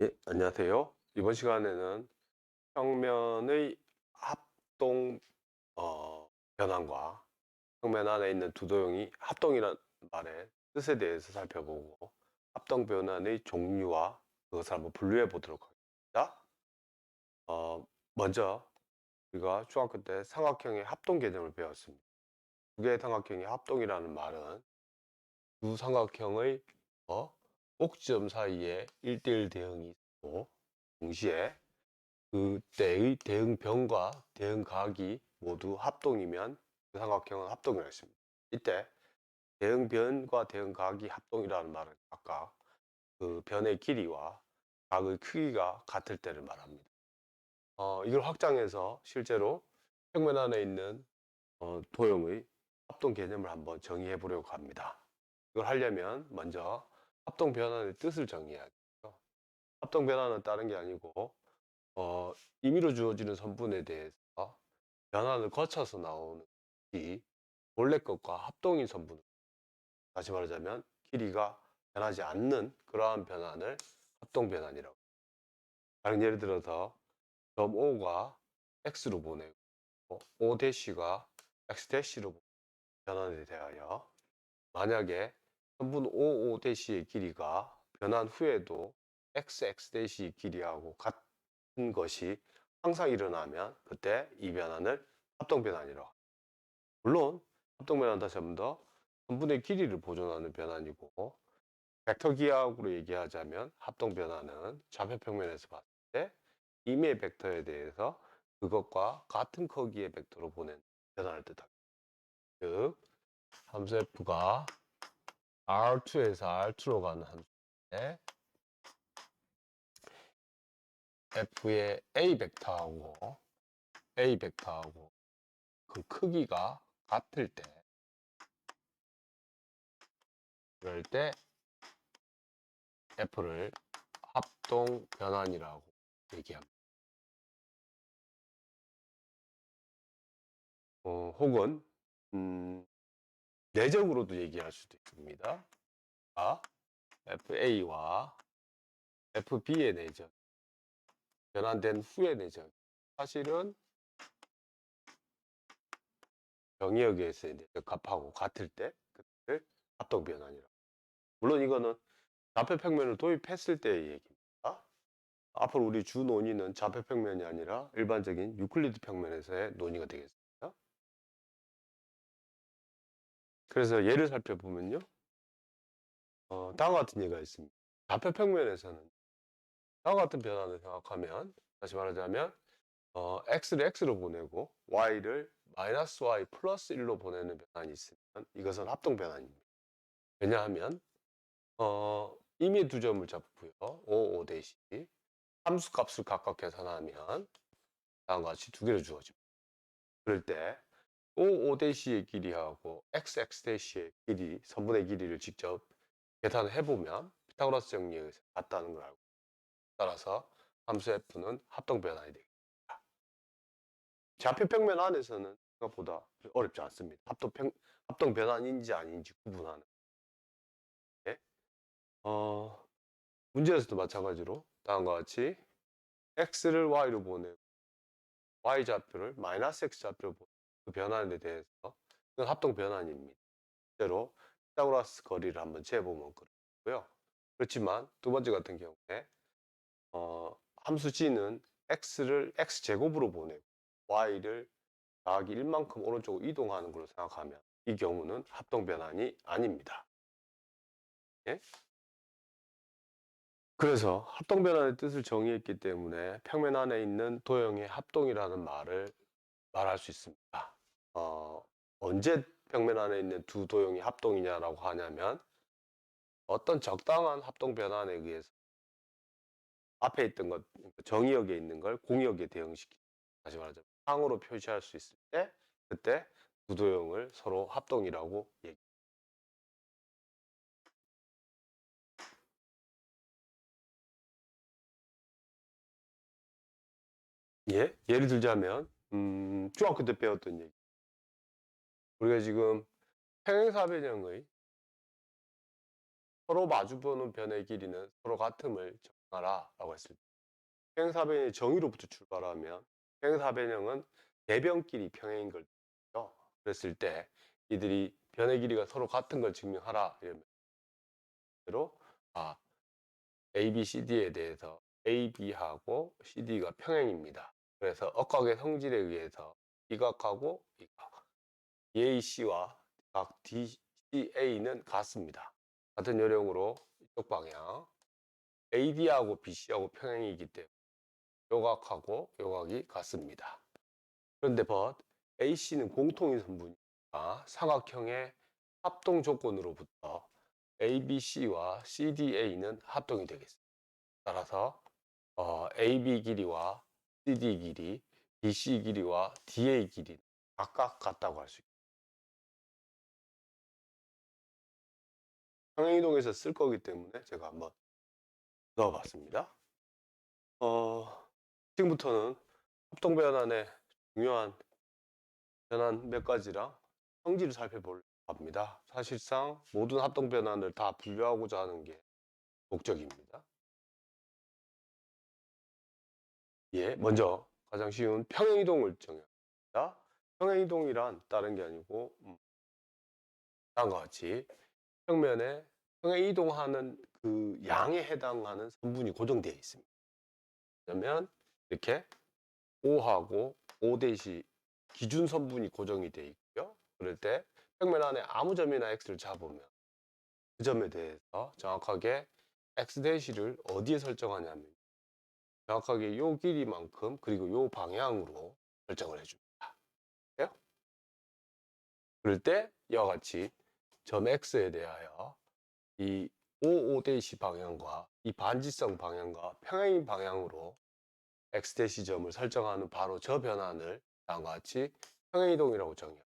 예, 안녕하세요. 이번 시간에는 평면의 합동 변환과 평면 안에 있는 두 도형이 합동이란 말의 뜻에 대해서 살펴보고 합동 변환의 종류와 그것을 한번 분류해 보도록 하겠습니다. 먼저 우리가 중학교 때 삼각형의 합동 개념을 배웠습니다. 두 개의 삼각형의 합동이라는 말은 두 삼각형의 꼭지점 사이에 1대1 대응이 있고 동시에 그때의 대응변과 대응각이 모두 합동이면 그 삼각형은 합동이라고 했습니다. 이때 대응변과 대응각이 합동이라는 말은 각각 그 변의 길이와 각의 크기가 같을 때를 말합니다. 이걸 확장해서 실제로 평면 안에 있는 도형의 합동 개념을 한번 정의해 보려고 합니다. 이걸 하려면 먼저 합동 변환의 뜻을 정의해야겠죠. 합동 변환은 다른 게 아니고 어, 임의로 주어지는 선분에 대해서 변환을 거쳐서 나오는 이 본래 것과 합동인 선분, 다시 말하자면 길이가 변하지 않는 그러한 변환을 합동 변환이라고. 다른 예를 들어서 점 O가 X로 보내고 O-가 X-로 변환에 대하여 만약에 선분 OO-의 길이가 변한 후에도 XX-의 길이하고 같은 것이 항상 일어나면 그때 이 변환을 합동 변환이라고 합니다. 물론 합동 변환은 다시 한 번 더 선분의 길이를 보존하는 변환이고 벡터 기하학으로 얘기하자면 합동 변환은 좌표 평면에서 봤을 때 임의 벡터에 대해서 그것과 같은 크기의 벡터로 보낸 변환을 뜻합니다. 즉 함수 f가 R2에서 R2로 가는 함수인데 f의 A 벡터하고 그 크기가 같을 때 그럴 때 f를 합동 변환이라고 얘기합니다. 혹은 내적으로도 얘기할 수도 있습니다. FA와 FB의 내적, 변환된 후의 내적. 사실은 정의역에서의 내적 값하고 같을 때 그를 합동 변환이라고. 물론 이거는 좌표 평면을 도입했을 때의 얘기입니다. 앞으로 우리 주 논의는 좌표 평면이 아니라 일반적인 유클리드 평면에서의 논의가 되겠습니다. 그래서 예를 살펴보면요. 다음과 같은 예가 있습니다. 좌표 평면에서는 다음과 같은 변환을 생각하면 다시 말하자면 x를 x로 보내고 y를 마이너스 y 플러스 1로 보내는 변환이 있으면 이것은 합동 변환입니다. 왜냐하면 이미 두 점을 잡고요. 5, 5 대시 함수 값을 각각 계산하면 다음과 같이 두 개를 주어집니다. 그럴 때 5, 5 대시의 길이하고 xx 대시의 길이, 선분의 길이를 직접 계산을 해보면 피타고라스 정리에 의해서 같다는 걸 알고 따라서 함수 f는 합동 변환이 되겠습니다. 좌표 평면 안에서는 생각보다 어렵지 않습니다. 합동 변환인지 아닌지 구분하는. 게. 문제에서도 마찬가지로 다음과 같이 x를 y로 보내고 y 좌표를 마이너스 x 좌표로 보내고 그 변환에 대해서 그건 합동 변환입니다. 실제로 피타고라스 거리를 한번 재보면 그렇고요. 그렇지만 두 번째 같은 경우에 함수 g는 x를 x제곱으로 보내고 y를 더하기 1만큼 오른쪽으로 이동하는 걸로 생각하면 이 경우는 합동 변환이 아닙니다. 예? 그래서 합동 변환의 뜻을 정의했기 때문에 평면 안에 있는 도형의 합동이라는 말을 말할 수 있습니다. 언제 평면 안에 있는 두 도형이 합동이냐라고 하냐면 어떤 적당한 합동 변환에 의해서 앞에 있던 것, 정의역에 있는 걸 공역에 대응시키는, 다시 말하자면 항으로 표시할 수 있을 때 그때 두 도형을 서로 합동이라고 얘기합니다. 예를 들자면 중학교 때 배웠던 얘기. 우리가 지금 평행사변형의 서로 마주보는 변의 길이는 서로 같음을 하라라고 했습니다. 평행사변의 정의로부터 출발하면 평행사변형은 대변끼리 평행인 걸 뜻해요. 그랬을 때 이들이 변의 길이가 서로 같은 걸 증명하라 이러면 대로 ABCD에 대해서 AB하고 CD가 평행입니다. 그래서 억각의 성질에 의해서 이 각하고 이 각, BAC와 각 DCA는 같습니다. 같은 요령으로 이쪽 방향 AD하고 BC하고 평행이기 때문에 요각하고 요각이 같습니다. 그런데 but AC는 공통인 선분이니까 삼각형의 합동 조건으로부터 ABC와 CDA는 합동이 되겠습니다. 따라서 AB 길이와 CD 길이, BC 길이와 DA 길이 각각 같다고 할 수 있습니다. 평행이동에서 쓸 거기 때문에 제가 한번 넣어봤습니다. 지금부터는 합동변환의 중요한 변환 몇 가지랑 성질을 살펴볼 합니다. 사실상 모든 합동변환을 다 분류하고자 하는 게 목적입니다. 예, 먼저 가장 쉬운 평행이동을 정의합니다. 평행이동이란 다른 게 아니고 다음과 같이 평면에 평행이동하는 그 양에 해당하는 선분이 고정되어 있습니다. 그러면 이렇게 O하고 O 대시 기준 선분이 고정이 되어 있고요. 그럴 때 평면 안에 아무 점이나 X를 잡으면 그 점에 대해서 정확하게 X 대시를 어디에 설정하냐면 정확하게 요 길이만큼 그리고 요 방향으로 설정을 해줍니다. 그래요? 그럴 때 이와 같이 점 X에 대하여 이 OO 대시 방향과 이 반지성 방향과 평행인 방향으로 X 대시 점을 설정하는 바로 저 변환을 다음과 같이 평행이동이라고 정의합니다.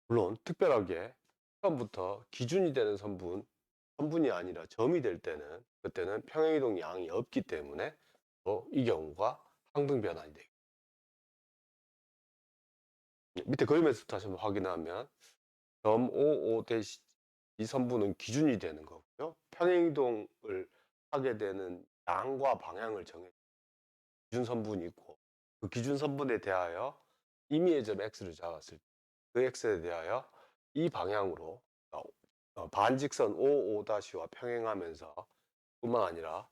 물론 특별하게 처음부터 기준이 되는 선분이 아니라 점이 될 때는 그때는 평행이동 양이 없기 때문에 또 이 경우가 항등 변환이 되겠습니다. 밑에 그림에서 다시 한번 확인하면 점 OO 대시 이 선분은 기준이 되는 거고요. 평행이동을 하게 되는 양과 방향을 정해 기준 선분이 있고 그 기준 선분에 대하여 임의의 점 X를 잡았을 때 그 X에 대하여 이 방향으로 반직선 OO-와 평행하면서 뿐만 아니라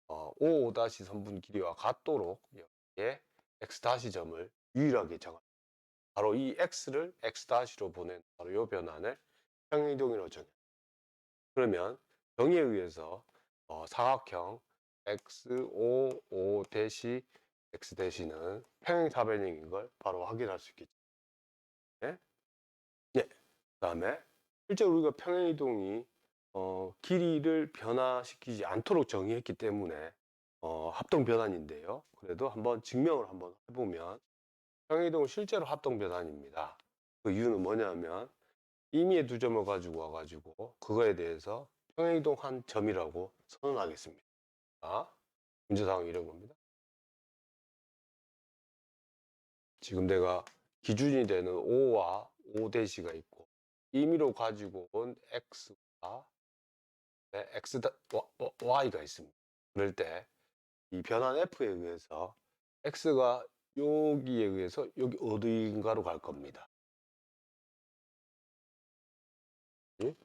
OO- 선분 길이와 같도록 여기에 X- 점을 유일하게 정합니다. 바로 이 X를 X- 보낸 바로 이 변환을 평행이동이라고 정해요. 그러면 정의에 의해서 사각형 XOO 대시 X 대시는 평행사변형인 걸 바로 확인할 수 있겠죠. 네? 네. 그다음에 실제로 우리가 평행이동이 길이를 변화시키지 않도록 정의했기 때문에 합동 변환인데요. 그래도 한번 증명을 한번 해보면 평행이동은 실제로 합동 변환입니다. 그 이유는 뭐냐면 임의의 두 점을 가지고 와가지고 그거에 대해서 평행이동 한 점이라고 선언하겠습니다. 문제 사항이 이런 겁니다. 지금 내가 기준이 되는 O와 O 대시가 있고 임의로 가지고 온 X와 X, Y가 있습니다. 그럴 때 이 변환 F에 의해서 X가 여기에 의해서 여기 어디인가로 갈 겁니다. 그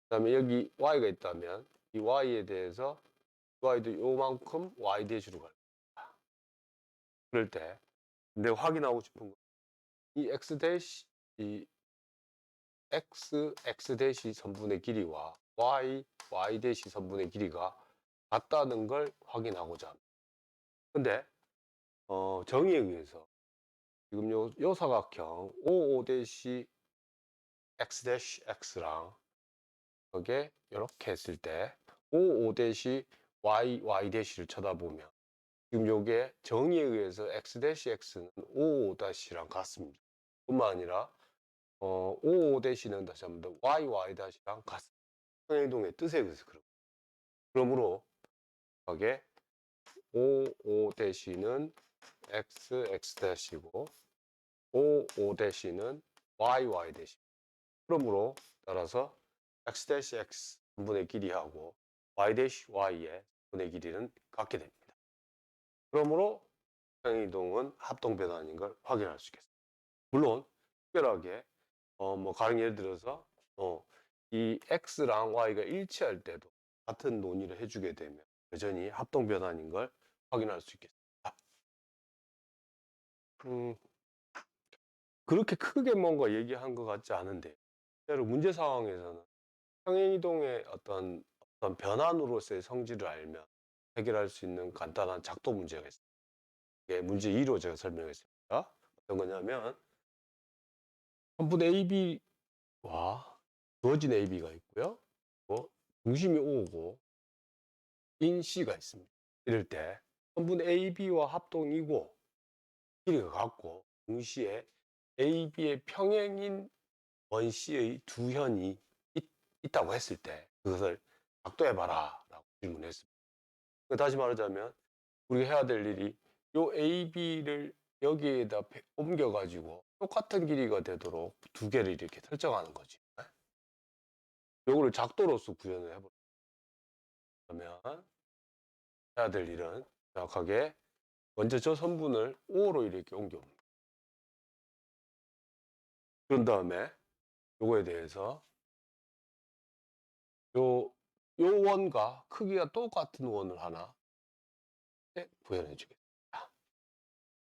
다음에 여기 Y가 있다면 이 Y에 대해서 Y도 요만큼 Y 대시로 갈 겁니다. 그럴 때 내가 확인하고 싶은 건 이 X 대시, 이 X 대시 선분의 길이와 Y 대시 선분의 길이가 같다는 걸 확인하고자 합니다. 근데 정의에 의해서 지금 요 사각형 OO 대시 X 대시 X랑 여기에 이렇게 했을 때 OO 대시 Y 대시를 쳐다보면 지금 요게 정의에 의해서 X 대시 X는 OO 다시랑 같습니다. 뿐만 아니라 OO 대시는 다시 한번 더 Y 다시랑 같습니다. 평행이동의 뜻에 의해서 그러므로 여기에 OO 대시는 X 대시고 OO 대시는 Y 대시. 그러므로 따라서 X X 분의 길이하고 Y Y의 분의 길이는 같게 됩니다. 그러므로 평행이동은 합동변환인 걸 확인할 수 있겠습니다. 물론 특별하게 뭐 가령 예를 들어서 이 x랑 y가 일치할 때도 같은 논의를 해주게 되면 여전히 합동변환인 걸 확인할 수 있겠습니다. 음, 그렇게 크게 뭔가 얘기한 것 같지 않은데 실제로 문제 상황에서는 평행이동의 어떤 변환으로서의 성질을 알면 해결할 수 있는 간단한 작도 문제가 있습니다. 이게 문제 2로 제가 설명했습니다. 어떤 거냐면 선분 AB와 주어진 AB가 있고요. 중심이 O고 인 C가 있습니다. 이럴 때 선분 AB와 합동이고 길이가 같고 동시에 AB의 평행인 원 C의 두 현이 있다고 했을 때 그것을 작도해봐라 라고 질문했습니다. 다시 말하자면 우리가 해야 될 일이 요 AB를 여기에다 옮겨가지고 똑같은 길이가 되도록 두 개를 이렇게 설정하는 거지. 요거를 작도로서 구현을 해보면 해야 될 일은 정확하게 먼저 저 선분을 O로 이렇게 옮겨봅니다. 그런 다음에 요거에 대해서 요 원과 크기가 똑같은 원을 하나 구현해 주겠습니다.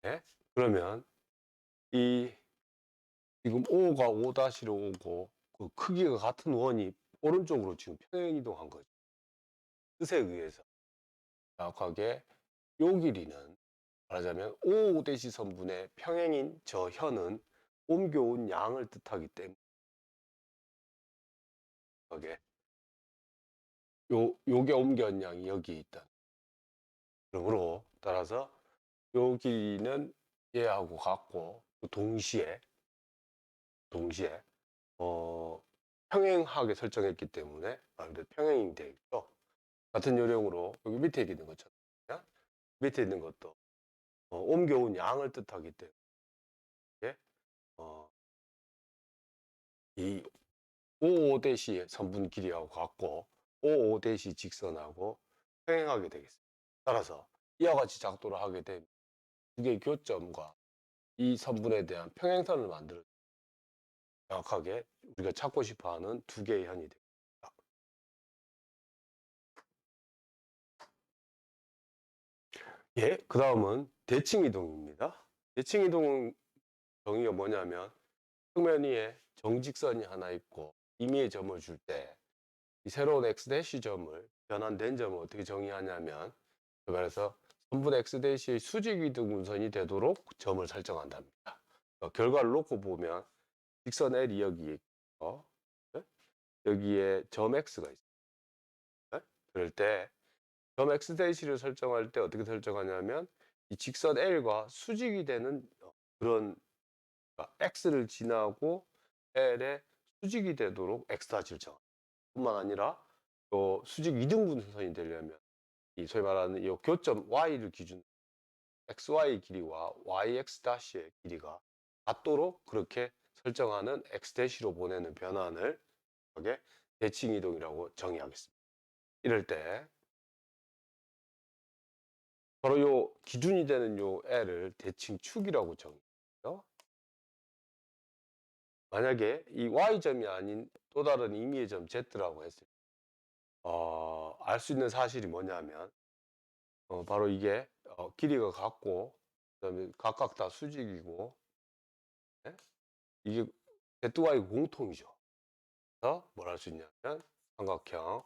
네? 그러면 지금 O가 O''로 오고 그 크기가 같은 원이 오른쪽으로 지금 평행 이동한 거죠. 뜻에 의해서 정확하게 요 길이는 말하자면 O 대시 선분의 평행인 저 현은 옮겨온 양을 뜻하기 때문에 요게 옮겨온 양이 여기 있다. 그러므로 따라서 요 길이는 얘하고 같고 동시에 평행하게 설정했기 때문에 말 그대로 평행이 되겠죠. 같은 요령으로 여기 밑에 있는 것처럼 밑에 있는 것도 옮겨온 양을 뜻하기 때문에 어, 이 OO' 선분 길이하고 같고 OO' 직선하고 평행하게 되겠습니다. 따라서 이와 같이 작도를 하게 되면 두 개의 교점과 이 선분에 대한 평행선을 만들어 정확하게 우리가 찾고 싶어하는 두 개의 현이 됩니다. 예, 그 다음은 대칭이동입니다. 대칭이동 정의가 뭐냐면 평면 위에 정직선이 하나 있고 임의의 점을 줄 때 이 새로운 x' 점을 변환된 점을 어떻게 정의하냐면 그래서 선분 x''의 수직이동 운선이 되도록 점을 설정한답니다. 결과를 놓고 보면 직선 L이 여기 있고 여기에 점 x가 있어요. 그럴 때 점 x''를 설정할 때 어떻게 설정하냐면 이 직선 L과 수직이 되는 그런 x를 지나고 L에 수직이 되도록 x''를 정합니다. 뿐만 아니라 또 수직 이등분선이 되려면 이 소위 말하는 이 교점 y를 기준 xy 길이와 yx''의 길이가 같도록 그렇게 설정하는 x''로 보내는 변환을 대칭 이동이라고 정의하겠습니다. 이럴 때 바로 요 기준이 되는 요 L을 대칭축이라고 정의해요. 만약에 이 Y점이 아닌 또 다른 임의의 점 Z라고 했을 때 알 수 있는 사실이 뭐냐면 바로 이게 길이가 같고 그다음에 각각 다 수직이고 네? 이게 ZY 공통이죠. 그래서 뭘 할 수 있냐면 삼각형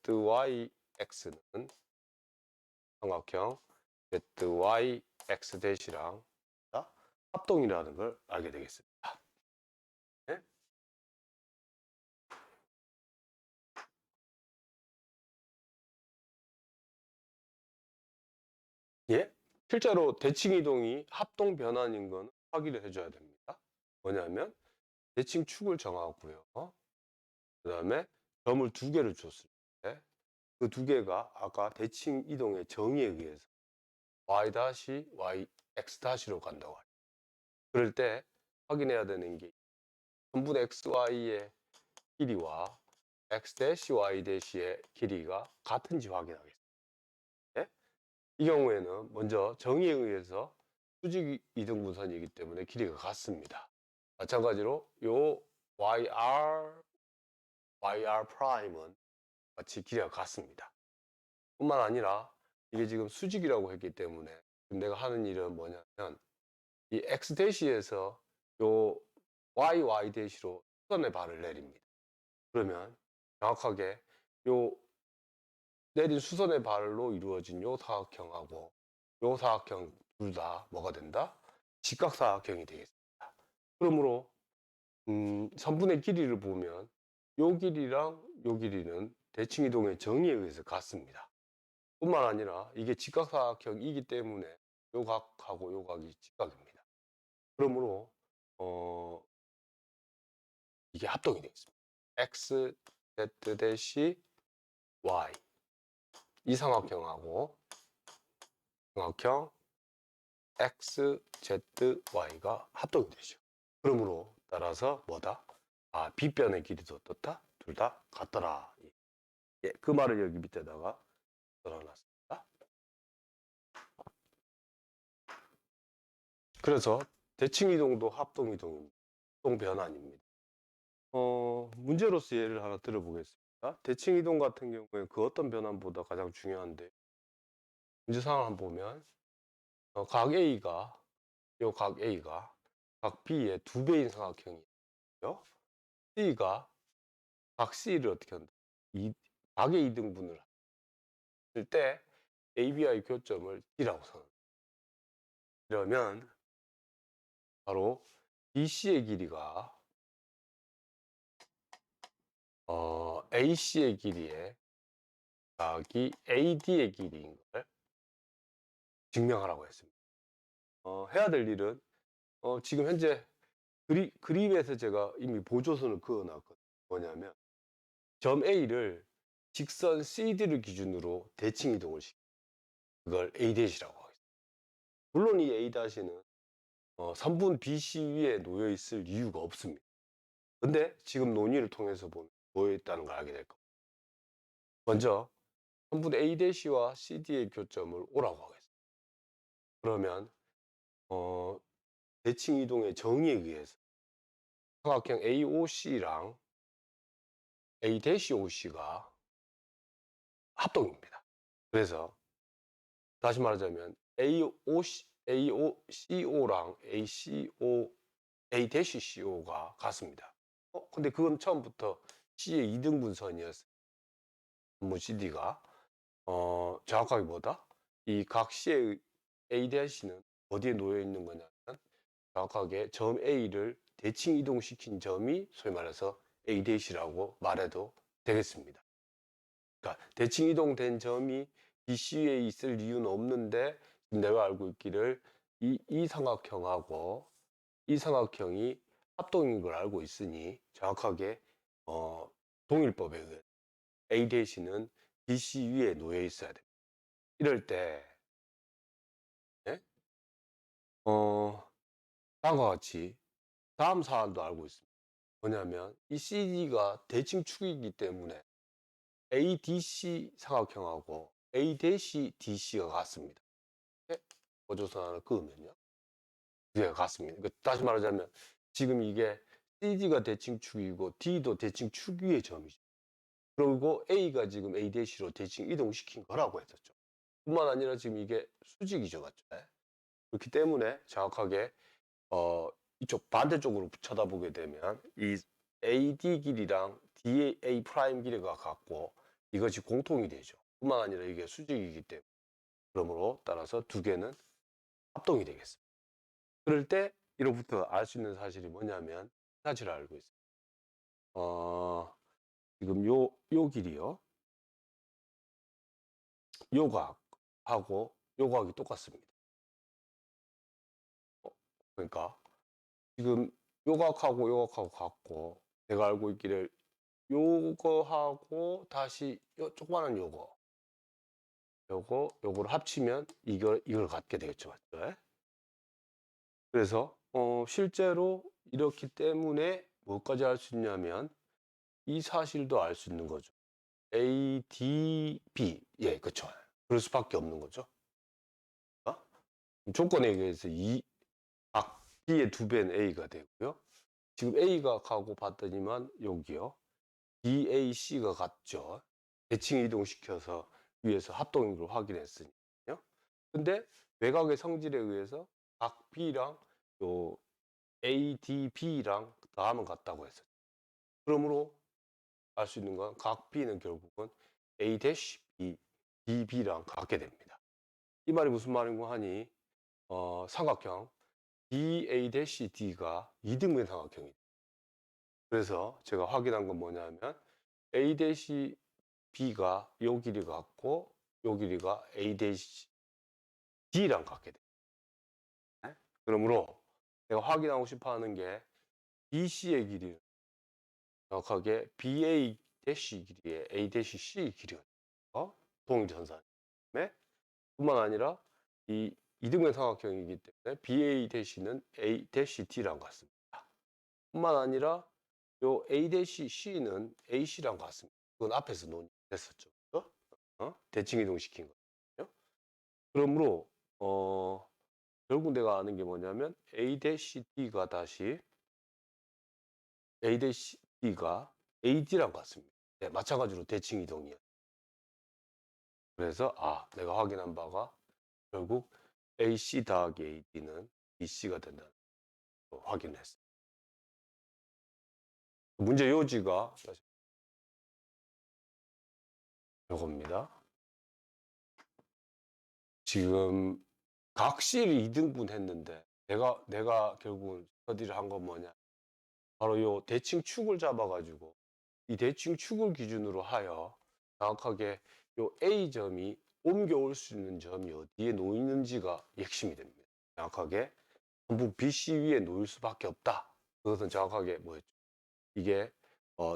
ZYX는 삼각형 ZYX' 합동이라는 걸 알게 되겠습니다. 네? 예? 실제로 대칭 이동이 합동 변환인 건 확인을 해줘야 됩니다. 뭐냐면 대칭 축을 정하고요. 그 다음에 점을 두 개를 줬을 때 그 두 개가 아까 대칭 이동의 정의에 의해서 y', y, x''로 간다고 하죠. 그럴 때 확인해야 되는 게 전분 xy의 길이와 x', y''의 길이가 같은지 확인하겠습니다. 이 경우에는 먼저 정의에 의해서 수직 이등분선이기 때문에 길이가 같습니다. 마찬가지로 요 YR 프라임은 마치 길이가 같습니다. 뿐만 아니라 이게 지금 수직이라고 했기 때문에 지금 내가 하는 일은 뭐냐면 이 X 대시에서 요 Y 대시로 수선의 발을 내립니다. 그러면 정확하게 요 내린 수선의 발로 이루어진 요 사각형하고 요 사각형 둘 다 뭐가 된다? 직각사각형이 되겠습니다. 그러므로 선분의 길이를 보면 요 길이랑 요 길이는 대칭이동의 정의에 의해서 같습니다. 뿐만 아니라 이게 직각사각형이기 때문에 요 각하고 요 각이 직각입니다. 그러므로 이게 합동이 되겠습니다. x, z 대시 y 이 삼각형하고 삼각형 x, z, y가 합동이 되죠. 그러므로 따라서 뭐다? 빗변의 길이도 어떻다? 둘 다 같더라. 예, 그 말을 여기 밑에다가 써놨습니다. 그래서 대칭이동도 합동이동입니다. 합동 변환입니다. 문제로서 예를 하나 들어보겠습니다. 대칭이동 같은 경우에 그 어떤 변환보다 가장 중요한데 문제 상황 한번 보면 각 A가 각 A가 각 B의 2배인 삼각형이에요. C가 각 C를 어떻게 한다? 각의 이등분을 할 때 ABI 교점을 D라고 선언합니다. 이러면 바로 BC의 길이가 AC의 길이에 각이 AD의 길이인 걸 증명하라고 했습니다. 해야 될 일은 지금 현재 그림에서 제가 이미 보조선을 그어놨거든요. 뭐냐면 점 A를 직선 CD를 기준으로 대칭 이동을 시킵니다. 그걸 A-라고 하겠습니다. 물론 이 A-는 선분 BC 위에 놓여 있을 이유가 없습니다. 근데 지금 논의를 통해서 보면 놓여 있다는 걸 알게 될 겁니다. 먼저 선분 A-와 CD의 교점을 O라고 하겠습니다. 그러면 대칭 이동의 정의에 의해서 삼각형 AOC랑 A-OC가 합동입니다. 그래서 다시 말하자면 AOCO랑 A-CO가 같습니다. 근데 그건 처음부터 C의 이등분선이었어요. 뭐 CD가 정확하게 뭐다? 이 각 C의 A-는 어디에 놓여 있는 거냐면 정확하게 점 A를 대칭 이동시킨 점이 소위 말해서 A-라고 말해도 되겠습니다. 그러니까 대칭 이동된 점이 BC에 있을 이유는 없는데 내가 알고 있기를 이 삼각형하고 이 삼각형이 합동인 걸 알고 있으니 정확하게 동일법에 의해 A-는 BC 위에 놓여 있어야 됩니다. 이럴 때 네? 다음과 같이 다음 사안도 알고 있습니다. 뭐냐면 이 CD가 대칭축이기 때문에 ADC 삼각형하고 A-DC가 같습니다. 보조선 하나 그으면요. 네, 같습니다. 그러니까 다시 말하자면 지금 이게 CD가 대칭축이고 D도 대칭축 위의 점이죠. 그리고 A가 지금 A-로 대칭 이동시킨 거라고 했었죠. 뿐만 아니라 지금 이게 수직이죠, 맞죠? 네. 그렇기 때문에 정확하게 이쪽 반대쪽으로 쳐다보게 되면 이 AD 길이랑 DA 프라임 길이가 같고 이것이 공통이 되죠. 뿐만 아니라 이게 수직이기 때문에 그러므로 따라서 두 개는 합동이 되겠습니다. 그럴 때 이로부터 알 수 있는 사실이 뭐냐면 사실을 알고 있어요. 지금 요 길이요. 요 각하고 요 각이 똑같습니다. 그러니까 지금 요 각하고 요 각하고 같고 내가 알고 있기를 요거하고 다시 요 조그마한 요거를 합치면 이걸 갖게 되겠죠. 맞죠? 그래서 실제로 이렇기 때문에 뭐까지 알 수 있냐면 이 사실도 알 수 있는 거죠. A, D, B. 예, 그렇죠. 그럴 수밖에 없는 거죠. 조건에 의해서 각 B의 2배는 A가 되고요. 지금 A가 가고 봤더니만 여기요. BAC가 같죠. 대칭 이동시켜서 위에서 합동인 걸 확인했으니까요. 근데 외곽의 성질에 의해서 각 B랑 요 ADB랑 다음은 같다고 했어요. 그러므로 알 수 있는 건 각 B는 결국은 A-B, DB랑 같게 됩니다. 이 말이 무슨 말인고 하니 삼각형 BA-D가 이등변 삼각형이에요. 그래서 제가 확인한 건 뭐냐면 A-B가 요 길이가 같고 요 길이가 A-D랑 같게 돼요. 그러므로 내가 확인하고 싶어 하는 게 BC의 길이는 정확하게 BA 길이의 A-C 길이거든요. 동일전선. 뿐만 아니라 이 이등변 삼각형이기 때문에 BA-는 A-D랑 같습니다. 뿐만 아니라 요 A-C는 AC랑 같습니다. 그건 앞에서 논의됐었죠. 대칭 이동시킨 거거든요. 그러므로 결국 내가 아는 게 뭐냐면 A-D가 다시 A-D가 AD랑 같습니다. 네, 마찬가지로 대칭 이동이에요. 그래서 내가 확인한 바가 결국 AC 더하기 AD는 BC가 된다는 걸 확인했습니다. 문제 요지가 이겁니다. 지금 각실이 2등분 했는데 내가 결국은 스터디를 한 건 뭐냐? 바로 요 대칭 축을 잡아가지고 이 대칭 축을 기준으로 하여 정확하게 요 A점이 옮겨올 수 있는 점이 어디에 놓이는지가 핵심이 됩니다. 정확하게 전부 BC 위에 놓일 수밖에 없다. 그것은 정확하게 뭐였죠? 이게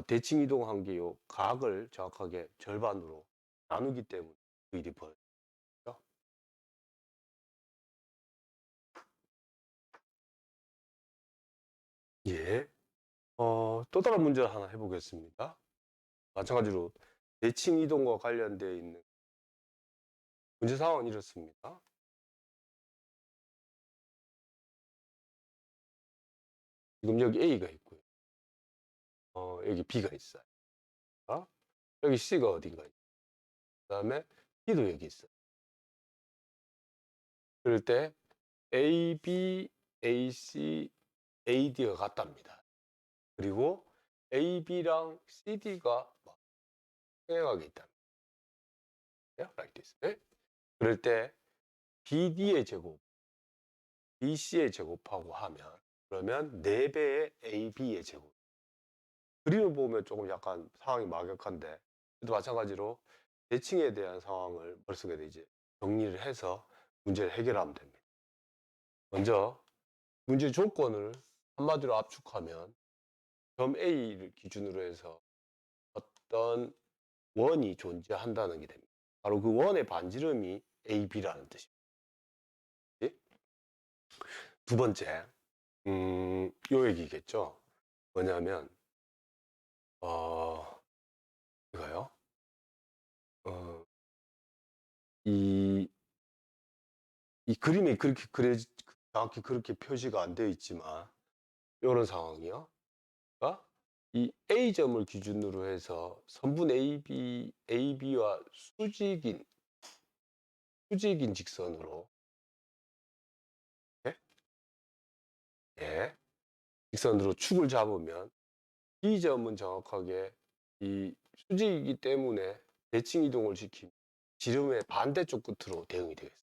대칭 이동한 게 요 각을 정확하게 절반으로 나누기 때문에 그 일이 벌어졌죠. 예. 또 다른 문제를 하나 해보겠습니다. 마찬가지로 대칭 이동과 관련되어 있는 문제 상황은 이렇습니다. 지금 여기 A가 있고요. 여기 B가 있어요. 여기 C가 어딘가 있어요. 그 다음에 D도 여기 있어요. 그럴 때 A, B, AC, AD가 같답니다. 그리고 AB랑 CD가 평행하게 있답니다. like this. 네? 그럴 때 BD의 제곱, BC의 제곱하고 하면 그러면 4배의 AB의 제곱. 그림을 보면 조금 약간 상황이 막역한데 그래도 마찬가지로 대칭에 대한 상황을 머릿속에 이제 정리를 해서 문제를 해결하면 됩니다. 먼저 문제 조건을 한마디로 압축하면 점 A를 기준으로 해서 어떤 원이 존재한다는 게 됩니다. 바로 그 원의 반지름이 AB라는 뜻입니다. 두 번째, 요 얘기겠죠. 뭐냐면, 이거요. 어, 이, 이 그림이 그렇게 정확히 그렇게 표시가 안 되어 있지만, 이런 상황이요. 그러니까 이 A점을 기준으로 해서 선분 AB와 수직인 직선으로, 예? 예. 직선으로 축을 잡으면 이 점은 정확하게 이 수직이기 때문에 대칭 이동을 시키면 지름의 반대쪽 끝으로 대응이 되겠습니다.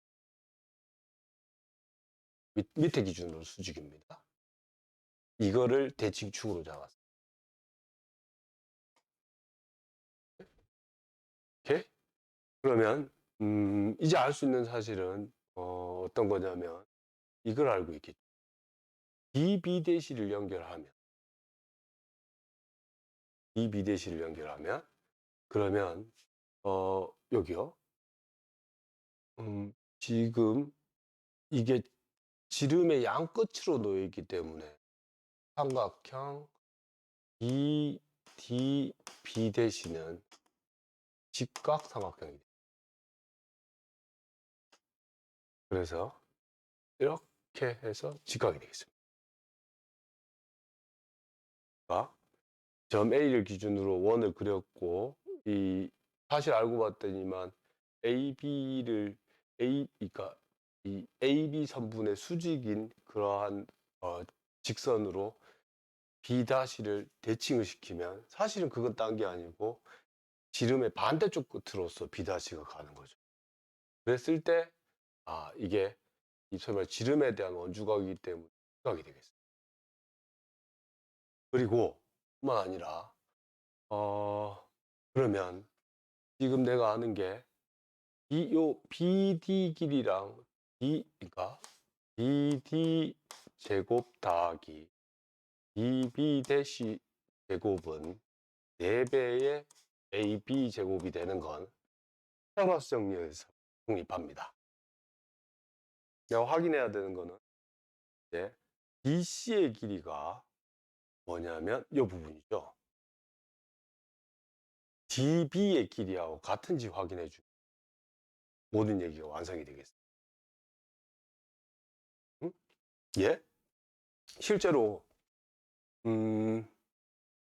밑에 기준으로 수직입니다. 이거를 대칭축으로 잡았어요. 오케이? 그러면 이제 알 수 있는 사실은 어떤 거냐면 이걸 알고 있겠죠. DB 대시를 연결하면 DB 대시를 연결하면 그러면 여기요. 지금 이게 지름의 양 끝으로 놓여 있기 때문에 삼각형 EDB 대시는 직각 삼각형이 돼요. 그래서 이렇게 해서 직각이 되겠습니다. 자, 점 A를 기준으로 원을 그렸고 이 사실 알고 봤더니만 AB를 그러니까 이 AB 선분의 수직인 그러한 직선으로 B 다시를 대칭을 시키면 사실은 그건 딴 게 아니고 지름의 반대쪽 끝으로서 B 다시가 가는 거죠. 그랬을 때 이게 이 소위 말해 지름에 대한 원주각이기 때문에 직각이 되겠습니다. 그리고 뿐만 아니라 그러면 지금 내가 아는 게 요 BD 길이랑 그러니까 BD 제곱 더하기 BB 대시 제곱은 4배의 AB 제곱이 되는 건 플러스 정리에서 성립합니다. 내가 확인해야 되는 거는 이제 BC의 길이가 뭐냐면 이 부분이죠. DB의 길이하고 같은지 확인해 주면 모든 얘기가 완성이 되겠습니다. 응? 예? 실제로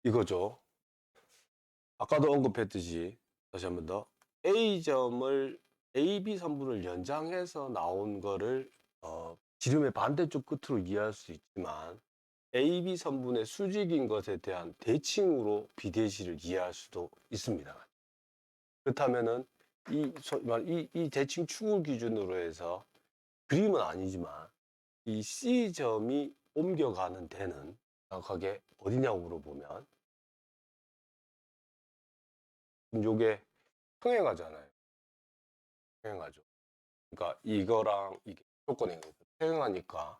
이거죠. 아까도 언급했듯이 다시 한 번 더 A점을 AB 선분을 연장해서 나온 거를 지름의 반대쪽 끝으로 이해할 수 있지만 AB 선분의 수직인 것에 대한 대칭으로 비대시를 이해할 수도 있습니다. 그렇다면은 이 대칭 축을 기준으로 해서 그림은 아니지만 이 C점이 옮겨가는 데는 정확하게 어디냐고 물어보면 요게 평행하잖아요. 평행하죠. 그러니까 이거랑 이게 조건이 평행하니까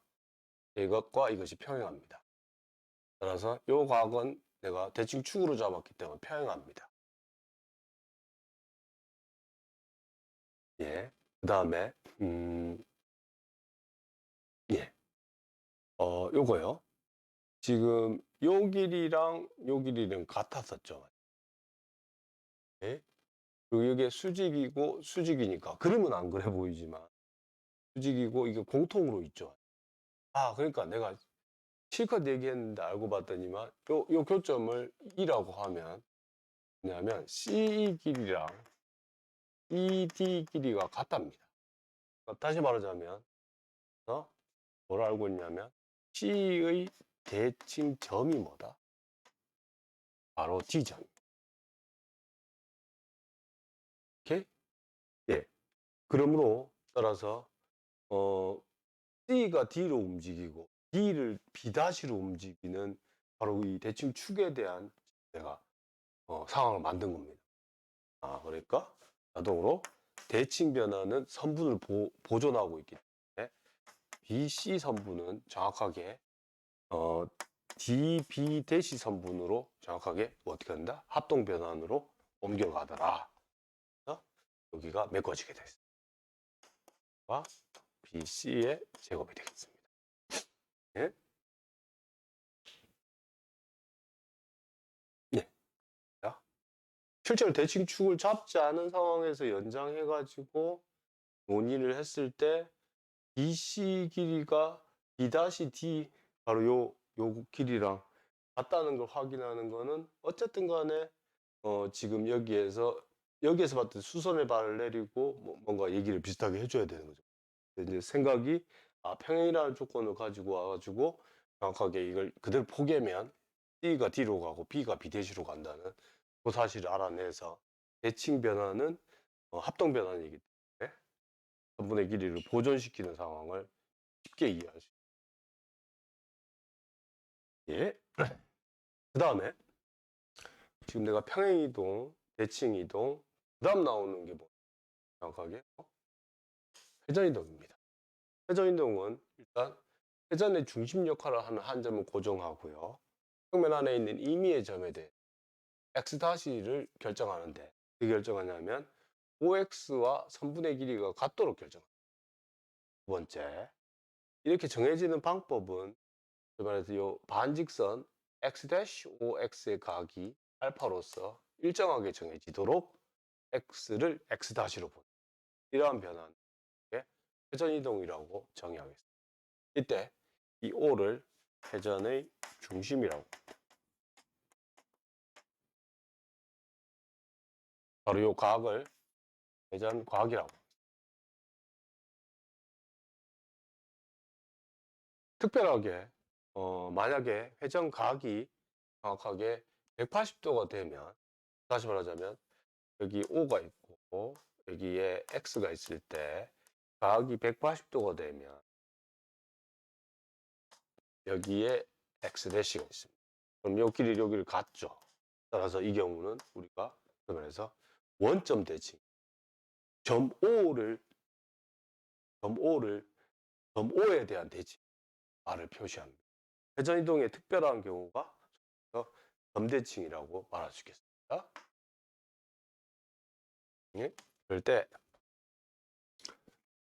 이것과 이것이 평행합니다. 따라서 요 각은 내가 대칭 축으로 잡았기 때문에 평행합니다. 예. 그 다음에 예. 요거요. 지금 요 길이랑 요 길이는 같았었죠. 예? 그리고 이게 수직이고 수직이니까 그림은 안 그래 보이지만 수직이고 이게 공통으로 있죠. 그러니까 내가 실컷 얘기했는데 알고 봤더니만 요 교점을 E라고 하면 뭐냐면 CE 길이랑 ED 길이가 같답니다. 다시 말하자면 뭘 알고 있냐면 C의 대칭점이 뭐다? 바로 D점. 오케이? 예. 그러므로 따라서 C가 D로 움직이고 D를 B''로 움직이는 바로 이 대칭 축에 대한 내가 상황을 만든 겁니다. 그러니까 자동으로 대칭 변화는 선분을 보존하고 있기 때문에 BC 선분은 정확하게 DB 대시 선분으로 정확하게 어떻게 한다? 합동 변환으로 옮겨가더라. 여기가 메꿔지게 됐습니다. BC의 제곱이 되겠습니다. 예? 예. 자, 실제로 대칭축을 잡지 않은 상황에서 연장해가지고 논의를 했을 때 BC 길이가 B-D 바로 요 길이랑 같다는 걸 확인하는 거는 어쨌든 간에 지금 여기에서 봤더니 수선의 발을 내리고 뭔가 얘기를 비슷하게 해줘야 되는 거죠. 이제 생각이 평행이라는 조건을 가지고 와가지고 정확하게 이걸 그대로 포개면 C가 D로 가고 B가 B''로 간다는 그 사실을 알아내서 대칭 변화는 합동 변환이기 때문에 선분의 길이를 보존시키는 상황을 쉽게 이해할 수 있어요. 예. 그 다음에 지금 내가 평행이동, 대칭이동, 그 다음 나오는 게 뭐? 정확하게 회전이동입니다. 회전이동은 일단 회전의 중심 역할을 하는 한 점을 고정하고요. 평면 안에 있는 임의의 점에 대해 X'를 결정하는데 어떻게 결정하냐면 OX와 선분의 길이가 같도록 결정합니다. 두 번째, 이렇게 정해지는 방법은 말해서 이 반직선 X-OX의 각이 알파로서 일정하게 정해지도록 X를 X''로 보는 이러한 변화는 회전이동이라고 정의하겠습니다. 이때 이 O를 회전의 중심이라고, 바로 요 각을 회전각이라고. 특별하게 만약에 회전각이 정확하게 180도가 되면, 다시 말하자면 여기 O가 있고 여기에 X가 있을 때 각이 180도가 되면 여기에 X 대시가 있습니다. 그럼 요 길이 여기를 같죠. 따라서 이 경우는 우리가 그래서 원점 대칭, 점 O를 점 O를 점 O에 대한 대칭 R을 표시합니다. 회전 이동의 특별한 경우가 점대칭이라고 말할 수 있겠습니다. 예? 그럴 때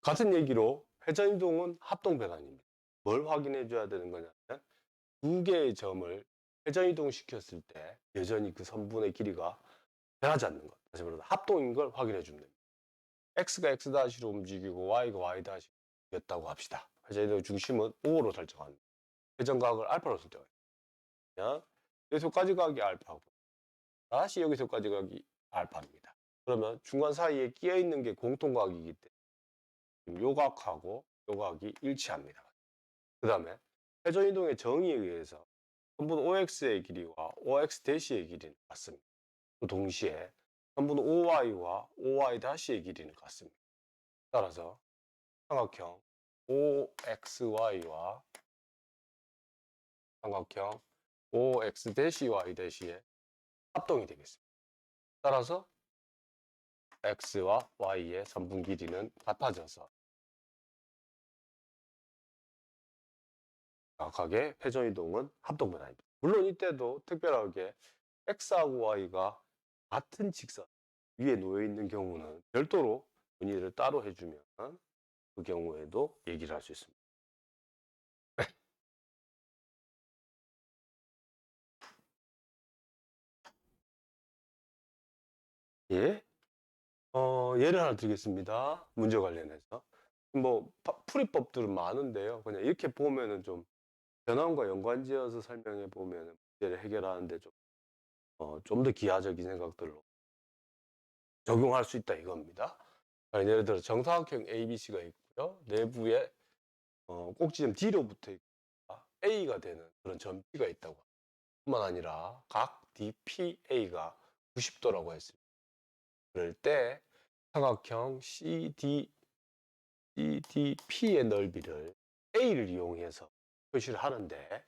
같은 얘기로 회전 이동은 합동 변환입니다. 뭘 확인해 줘야 되는 거냐면 두 개의 점을 회전 이동시켰을 때 여전히 그 선분의 길이가 변하지 않는 것, 다시 말해서 합동인 걸 확인해 주면 됩니다. x가 x-로 움직이고 y가 y-였다고 합시다. 회전 이동의 중심은 O로 설정합니다. 회전각을 알파로 설정해요. 그냥 여기서까지 각이 알파고 다시 여기서까지 각이 알파입니다. 그러면 중간 사이에 끼어 있는 게 공통각이기 때문에 요 각하고 요 각이 일치합니다. 그 다음에 회전 이동의 정의에 의해서 선분 OX의 길이와 OX-의 길이는 같습니다. 또 동시에 선분 OY와 OY-의 길이는 같습니다. 따라서 삼각형 OXY와 삼각형 OX-Y-의 합동이 되겠습니다. 따라서 X와 Y의 선분 길이는 같아져서 정확하게 회전 이동은 합동 변화입니다. 물론 이때도 특별하게 X하고 Y가 같은 직선 위에 놓여 있는 경우는 별도로 문의를 따로 해주면 그 경우에도 얘기를 할 수 있습니다. 예? 예를 하나 드리겠습니다. 문제 관련해서. 뭐 풀이법들은 많은데요. 그냥 이렇게 보면은 좀 변환과 연관지어서 설명해 보면 문제를 해결하는데 좀 더 기하적인 생각들로 적용할 수 있다 이겁니다. 예를 들어 정사각형 ABC가 있고요. 내부에 꼭지점 D로 붙어 있고 A가 되는 그런 점 B가 있다고. 뿐만 아니라 각 DPA가 90도라고 했습니다. 그럴 때 삼각형 CDP의 넓이를 A를 이용해서 표시를 하는데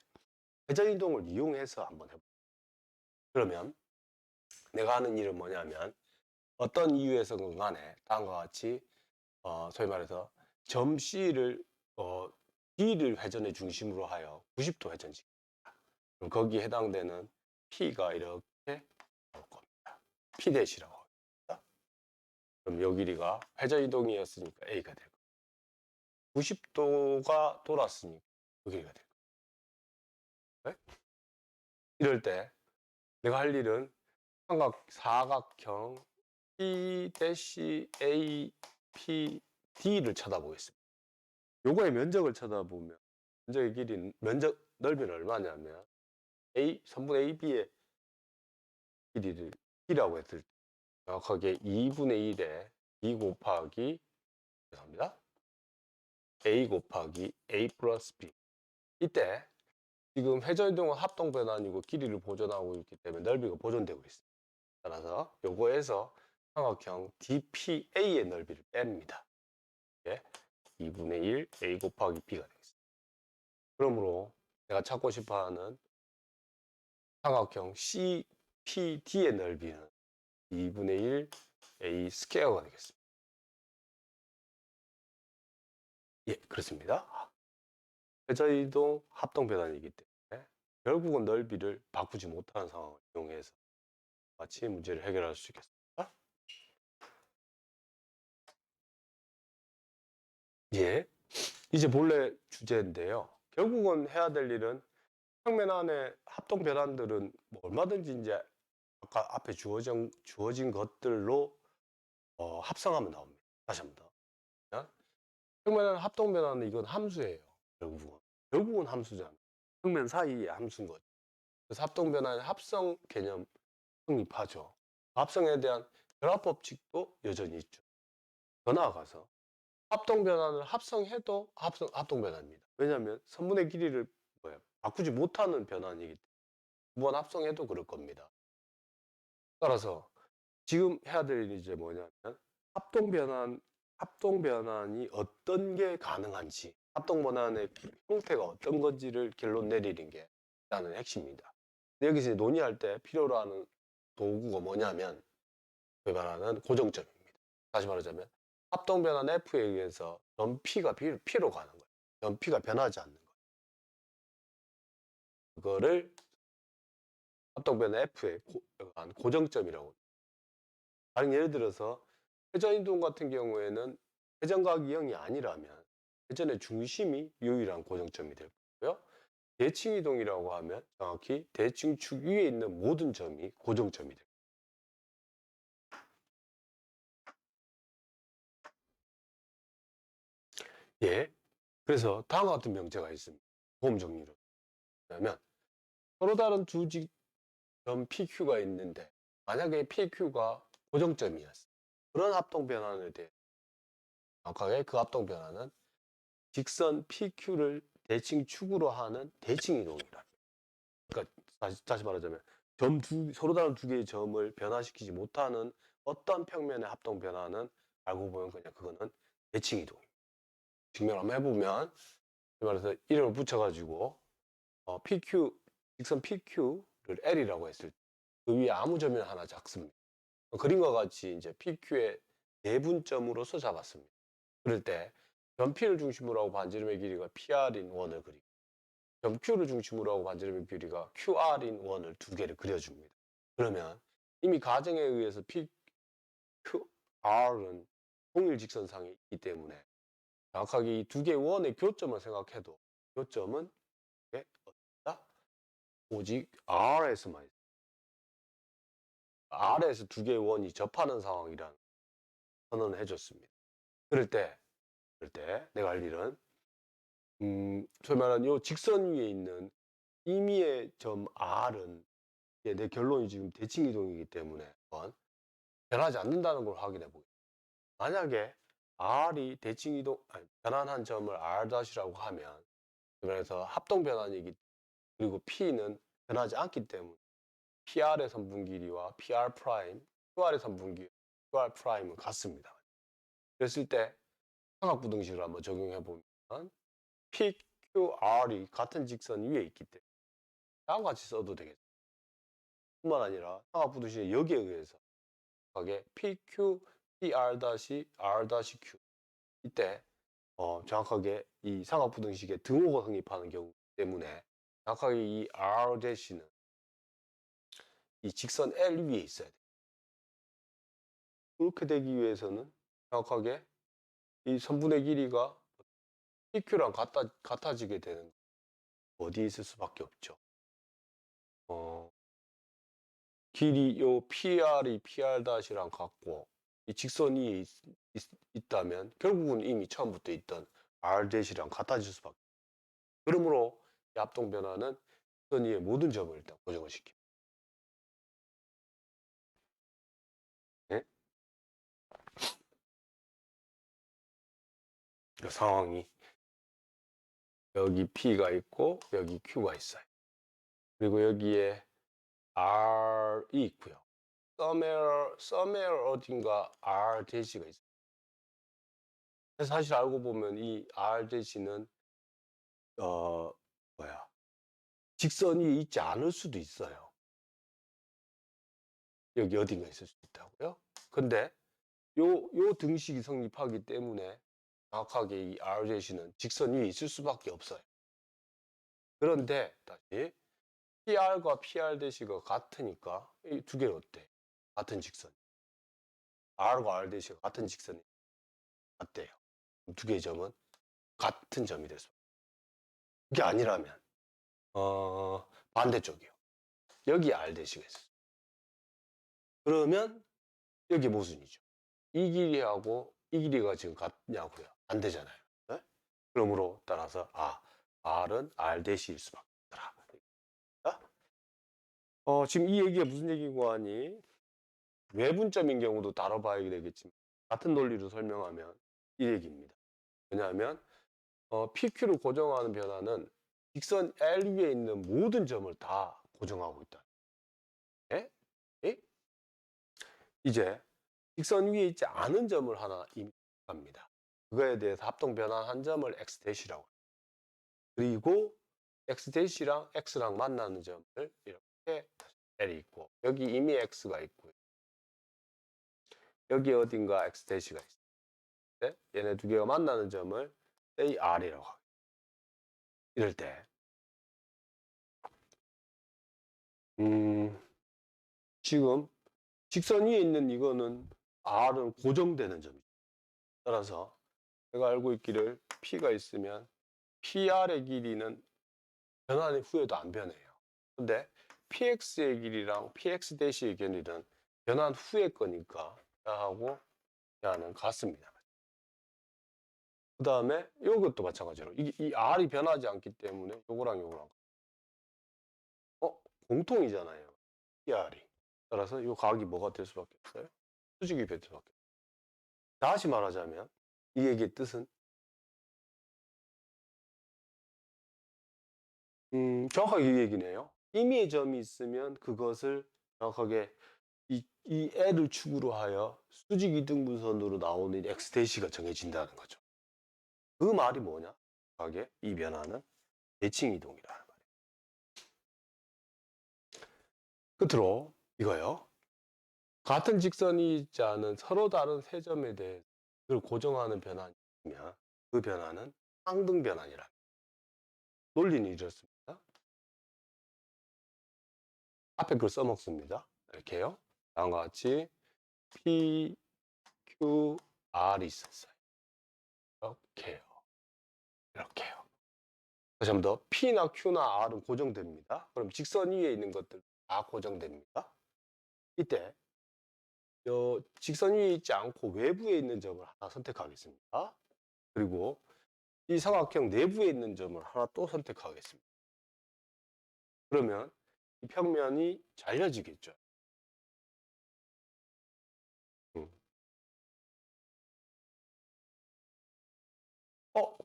회전 이동을 이용해서 한번 해볼게요. 그러면 내가 하는 일은 뭐냐면 어떤 이유에서건 간에 다음과 같이 소위 말해서 점 C를 D를 회전의 중심으로 하여 90도 회전시킵니다. 그럼 거기에 해당되는 P가 이렇게 나올 겁니다. P 대시라고 합니다. 그럼 요 길이가 회전 이동이었으니까 A가 될 겁니다. 90도가 돌았으니까 요 길이가 될 겁니다. 네? 이럴 때 내가 할 일은 사각형 P 대시 A P D를 쳐다보겠습니다. 요거의 면적을 쳐다보면 면적의 길이는 넓이는 얼마냐면 선분 AB의 길이를 B라고 했을 때 정확하게 2분의 1에 2 곱하기 죄송합니다. A 곱하기 A 플러스 B. 이때 지금 회전 이동은 합동 변환이고 길이를 보존하고 있기 때문에 넓이가 보존되고 있습니다. 따라서 요거에서 삼각형 DPA의 넓이를 뺍니다. 예? 2분의 1 A 곱하기 B가 되겠습니다. 그러므로 내가 찾고 싶어하는 삼각형 CPD의 넓이는 2분의 1 A 스퀘어가 되겠습니다. 예, 그렇습니다. 회전 이동 합동 변환이기 때문에 결국은 넓이를 바꾸지 못하는 상황을 이용해서 같이 문제를 해결할 수 있겠습니다. 예, 이제 본래 주제인데요. 결국은 해야 될 일은 평면 안에 합동 변환들은 뭐 얼마든지 이제 아까 앞에 주어진 것들로 합성하면 나옵니다. 다시 한번 더. 평면 안에 합동 변환은 이건 함수예요. 결국은 함수잖아. 평면 사이의 함수인 거죠. 그래서 합동변화의 합성 개념 성립하죠. 합성에 대한 결합 법칙도 여전히 있죠. 더 나아가서 합동변화는 합성해도 합동변화입니다. 왜냐하면 선분의 길이를 바꾸지 못하는 변환이기 때문에 두 번 합성해도 그럴 겁니다. 따라서 지금 해야 될 일이 이제 뭐냐면 합동변환이 어떤 게 가능한지, 합동변환의 형태가 어떤 건지를 결론 내리는 게 일단은 핵심입니다. 여기서 논의할 때 필요로 하는 도구가 뭐냐면 소위 말하는 고정점입니다. 다시 말하자면 합동변환 F에 의해서 점 P가 P로 가는 거예요. 점 P가 변하지 않는 거예요. 그거를 합동변환 F의 고정점이라고. 다른 예를 들어서 회전이동 같은 경우에는 회전각이 0이 아니라면 회전의 중심이 유일한 고정점이 될 거고요. 대칭이동이라고 하면 정확히 대칭축 위에 있는 모든 점이 고정점이 됩니다. 예. 그래서 다음과 같은 명제가 있습니다. 보험 정리로. 왜냐하면 서로 다른 두 점 PQ가 있는데 만약에 PQ가 고정점이었어. 그런 합동 변환에 대해 정확하게 그 합동 변환은 직선 PQ를 대칭축으로 하는 대칭이동이라. 그러니까 다시 말하자면 서로 다른 두 개의 점을 변화시키지 못하는 어떤 평면의 합동 변화는 알고 보면 그냥 그거는 대칭이동입니다. 증명을 한번 해보면 말해서 이름을 붙여가지고 PQ 직선 PQ를 L이라고 했을 때 그 위에 아무 점이나 하나 잡습니다. 그림과 같이 이제 PQ의 내분점으로서 잡았습니다. 그럴 때 점 P를 중심으로 하고 반지름의 길이가 PR인 원을 그리고 점 Q를 중심으로 하고 반지름의 길이가 QR인 원을 두 개를 그려줍니다. 그러면 이미 가정에 의해서 PQR은 동일 직선상에 있기 때문에 정확하게 이 두 개의 원의 교점을 생각해도 교점은 어디다? 오직 R에서만 있어요. R에서 두 개의 원이 접하는 상황이란 선언을 해줬습니다. 그럴 때 내가 할 일은 소위 말하는 이 직선 위에 있는 임의의 점 R은 내 결론이 지금 대칭이동이기 때문에 변하지 않는다는 걸 확인해 보겠습니다. 만약에 R이 대칭이동 변환한 점을 R''이라고 하면 그래서 합동 변환이기 그리고 P는 변하지 않기 때문에 PR의 선분 길이와 PR 프라임, QR의 선분 길이, QR 프라임은 같습니다. 그랬을 때 삼각부등식을 한번 적용해 보면 PQR이 같은 직선 위에 있기 때문에 다음과 같이 써도 되겠죠. 뿐만 아니라 삼각부등식의 역에 의해서 PQ, PR-R-Q 이때 정확하게 이 삼각부등식의 등호가 성립하는 경우 때문에 정확하게 이 R-는 이 직선 L 위에 있어야 돼요. 그렇게 되기 위해서는 정확하게 이 선분의 길이가 PQ랑 같아지게 되는 어디에 있을 수밖에 없죠. 길이 요 PR이 PR-랑 같고 이 직선 위에 있다면 결국은 이미 처음부터 있던 R-랑 같아질 수밖에 없어요. 그러므로 이 합동 변화는 직선 위의 모든 점을 일단 고정을 시킵니다. 네? 그 상황이 여기 P가 있고 여기 Q가 있어요. 그리고 여기에 R이 있고요. somewhere 어딘가 R-가 있어요. 그래서 사실 알고 보면 이 R-는 직선이 있지 않을 수도 있어요. 여기 어딘가 있을 수 있다고요. 근데 요 등식이 성립하기 때문에 정확하게 이 R-는 직선 위에 있을 수밖에 없어요. 그런데 다시 PR과 PR-가 같으니까 이 두 개는 어때? 같은 직선. R과 R-가 같은 직선이 같대요. 두 개의 점은 같은 점이 될 수. 그게 아니라면 반대쪽이요. 여기 R-가 있어요. 그러면 여기 모순이죠. 이 길이하고 이 길이가 지금 같냐고요. 안 되잖아요. 네? 그러므로 따라서 R은 R-일 수밖에 없더라. 지금 이 얘기가 무슨 얘기고 하니 외분점인 경우도 다뤄봐야 되겠지만 같은 논리로 설명하면 이 얘기입니다. 왜냐하면 PQ를 고정하는 변화는 직선 L 위에 있는 모든 점을 다 고정하고 있다. 예? 예? 이제 직선 위에 있지 않은 점을 하나 입력합니다. 그거에 대해서 합동 변환 한 점을 X-이라고 해요. 그리고 X-랑 X랑 만나는 점을 이렇게 L이 있고 여기 이미 X가 있고요. 여기 어딘가 X-가 있어요. 얘네 두 개가 만나는 점을 AR이라고 합니다. 이럴 때 지금 직선 위에 있는 이거는 R은 고정되는 점이죠. 따라서 제가 알고 있기를 P가 있으면 PR의 길이는 변환 후에도 안 변해요. 근데 PX의 길이랑 PX-의 길이는 변환 후의 거니까 야하고 야는 같습니다. 그 다음에 이것도 마찬가지로 이 R이 변하지 않기 때문에 요거랑 요거랑 공통이잖아요. PR이. 따라서 이 각이 뭐가 될 수밖에 없어요? 수직이 될 수밖에 없어요. 다시 말하자면 이 얘기의 뜻은 정확하게 이 얘기네요. 임의의 점이 있으면 그것을 정확하게 이 L을 축으로 하여 수직 이등분선으로 나오는 X-가 정해진다는 거죠. 그 말이 뭐냐? 정확하게 이 변화는 대칭 이동이라는 말이에요. 끝으로 이거요. 같은 직선이 있지 않은 서로 다른 세 점에 대해 그걸 고정하는 변환이면 그 변화는 항등 변환이라. 논리는 이렇습니다. 앞에 걸 써먹습니다. 이렇게요. 다음과 같이 P, Q, R이 있었어요. 이렇게요. 이렇게요. 다시 한 번 더. P나 Q나 R은 고정됩니다. 그럼 직선 위에 있는 것들 다 고정됩니다. 이때 직선 위에 있지 않고 외부에 있는 점을 하나 선택하겠습니다. 그리고 이 삼각형 내부에 있는 점을 하나 또 선택하겠습니다. 그러면 이 평면이 잘려지겠죠.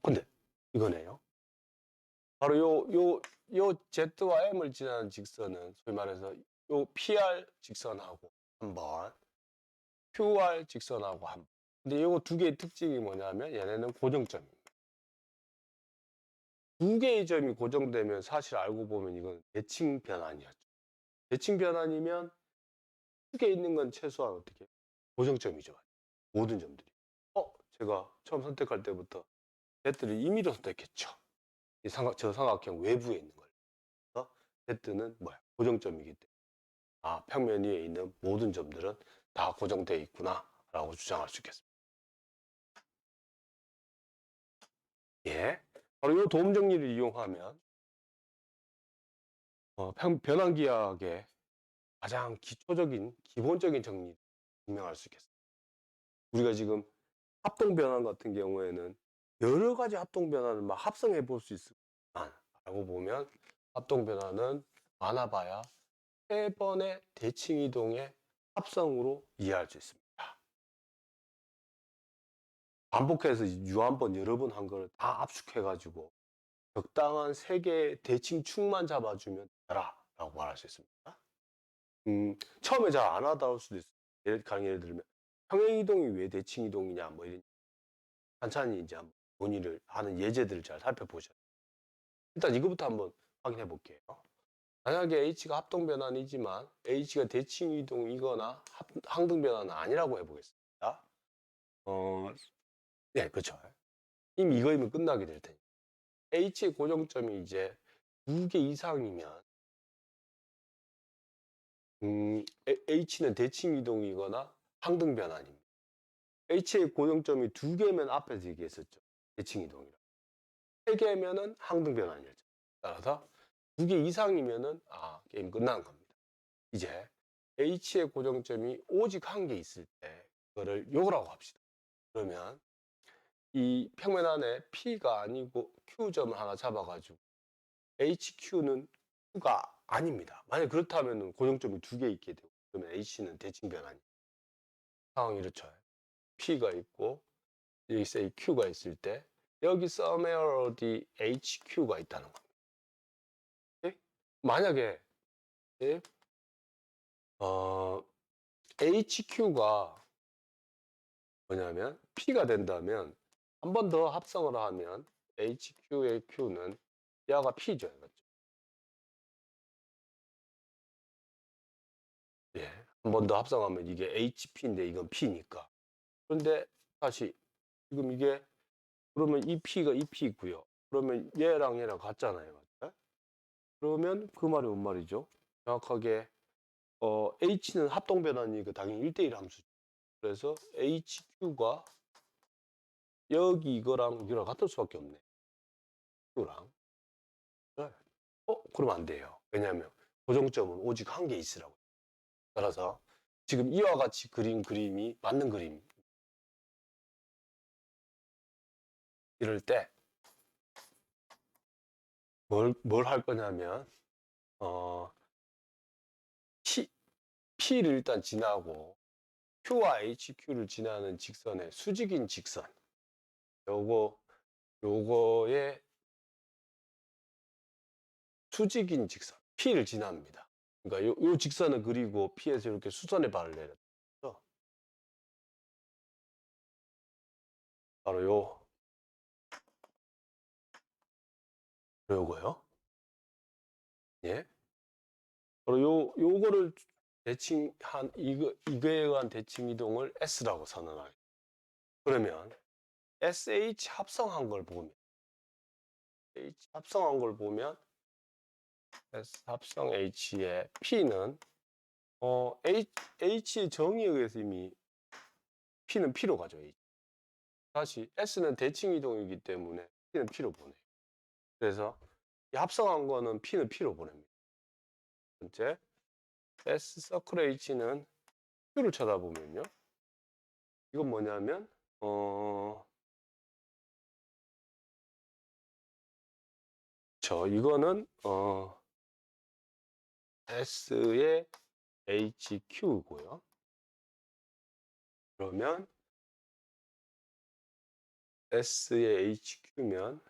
근데 이거네요. 바로 요 Z와 M을 지나는 직선은 소위 말해서 요 PR 직선하고 한번 QR 직선하고 한번. 근데 요거 두 개의 특징이 뭐냐면 얘네는 고정점입니다. 두 개의 점이 고정되면 사실 알고 보면 이건 대칭 변환이었죠. 대칭 변환이면 두 개 있는 건 최소한 어떻게 고정점이죠. 모든 점들이. 제가 처음 선택할 때부터 Z를 임의로 선택했죠. 저 삼각형 외부에 있는 걸. 그래서 Z는 뭐야? 고정점이기 때문에. 평면 위에 있는 모든 점들은 다 고정되어 있구나 라고 주장할 수 있겠습니다. 예. 바로 이 도움 정리를 이용하면 변환기하학의 가장 기초적인 기본적인 정리를 증명할 수 있겠습니다. 우리가 지금 합동 변환 같은 경우에는 여러 가지 합동 변환을 막 합성해 볼 수 있지만 알고 보면 합동 변환은 많아봐야 3번의 대칭 이동의 합성으로 이해할 수 있습니다. 반복해서 유한번 여러 번 한 거를 다 압축해가지고 적당한 3개의 대칭축만 잡아주면 되라 라고 말할 수 있습니다. 처음에 잘 안 와닿을 수도 있어요. 예를 들면 평행이동이 왜 대칭이동이냐 뭐 이런 찬찬히 이제 한번 논의를 하는 예제들을 잘 살펴보셔야 돼요. 일단 이거부터 한번 확인해 볼게요. 만약에 H가 합동변환이지만 H가 대칭이동이거나 항등변환은 아니라고 해보겠습니다. 네, 그렇죠. 이미 이거이면 끝나게 될 테니까. H의 고정점이 이제 2개 이상이면 H는 대칭이동이거나 항등변환입니다. H의 고정점이 2개면 앞에서 얘기했었죠. 대칭이동이라. 3개면은 항등변환이었죠. 따라서 2개 이상이면은 게임 끝난 겁니다. 이제 H의 고정점이 오직 1개 있을 때 그거를 요거라고 합시다. 그러면 이 평면 안에 P가 아니고 Q점을 하나 잡아 가지고 HQ는 Q가 아닙니다. 만약 그렇다면은 고정점이 2개 있게 되고 그러면 H는 대칭 변환이 상황이 이렇죠. P가 있고 여기 say Q가 있을 때 여기 somewhere 어디 HQ가 있다는 겁니다. 예? 만약에 예? HQ가 뭐냐면 P가 된다면 한 번 더 합성을 하면 HQ의 Q는 얘가 P죠. 맞죠? 예. 한 번 더 합성하면 이게 HP인데 이건 P니까. 그런데 다시 지금 이게 그러면 이 P가 이 P고요. 그러면 얘랑 얘랑 같잖아요. 맞죠? 그러면 그 말이 뭔 말이죠? 정확하게 H는 합동 변환이니까 당연히 1대1 함수죠. 그래서 HQ가 여기 이거랑 이거랑 같을 수밖에 없네. Q랑. 네. 그러면 안 돼요. 왜냐하면 고정점은 오직 한 개 있으라고. 따라서 지금 이와 같이 그린 그림이 맞는 그림. 이럴 때 뭘 할 거냐면 어, P를 일단 지나고 Q와 HQ를 지나는 직선의 수직인 직선. 요거 요거의 수직인 직선 P를 지납니다. 그러니까 요 직선을 그리고 P에서 이렇게 수선의 발을 내렸죠. 바로 요거요. 예. 바로 요거를 대칭한 이거에 의한 대칭 이동을 S라고 선언하게. 그러면 SH 합성한 걸 보면 H 합성한 걸 보면 S 합성 H의 P는 H의 정의에 의해서 이미 P는 P로 가죠. H. 다시 S는 대칭 이동이기 때문에 P는 P로 보내요. 그래서 이 합성한 거는 P는 P로 보냅니다. 번째, S 서클 H는 Q를 쳐다보면요. 이건 뭐냐면 이거는 S의 HQ고요. 그러면 S의 HQ면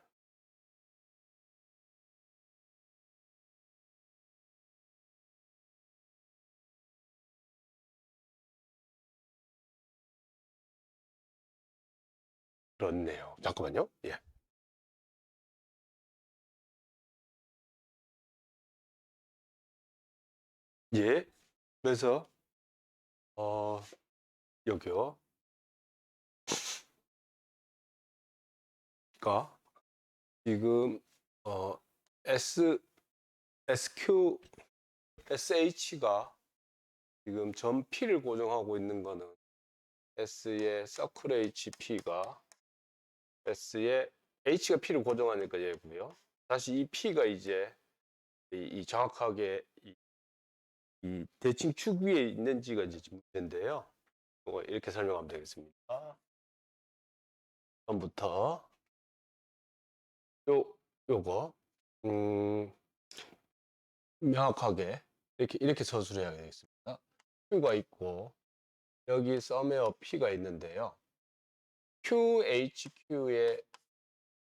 그렇네요. 잠깐만요. 예. 예. 그래서 여기요. 그러니까 지금 어 S SQ SH가 지금 점 P를 고정하고 있는 거는 S의 서클 HP가 S의 H가 P를 고정하니까 얘고요. 다시 이 P가 이제 이 정확하게 이 대칭 축 위에 있는지가 이제 문제인데요. 이렇게 설명하면 되겠습니다. 처음부터 요거 음, 명확하게 이렇게 서술해야 되겠습니다. Q가 있고 여기 썸웨어 P가 있는데요. QHQ의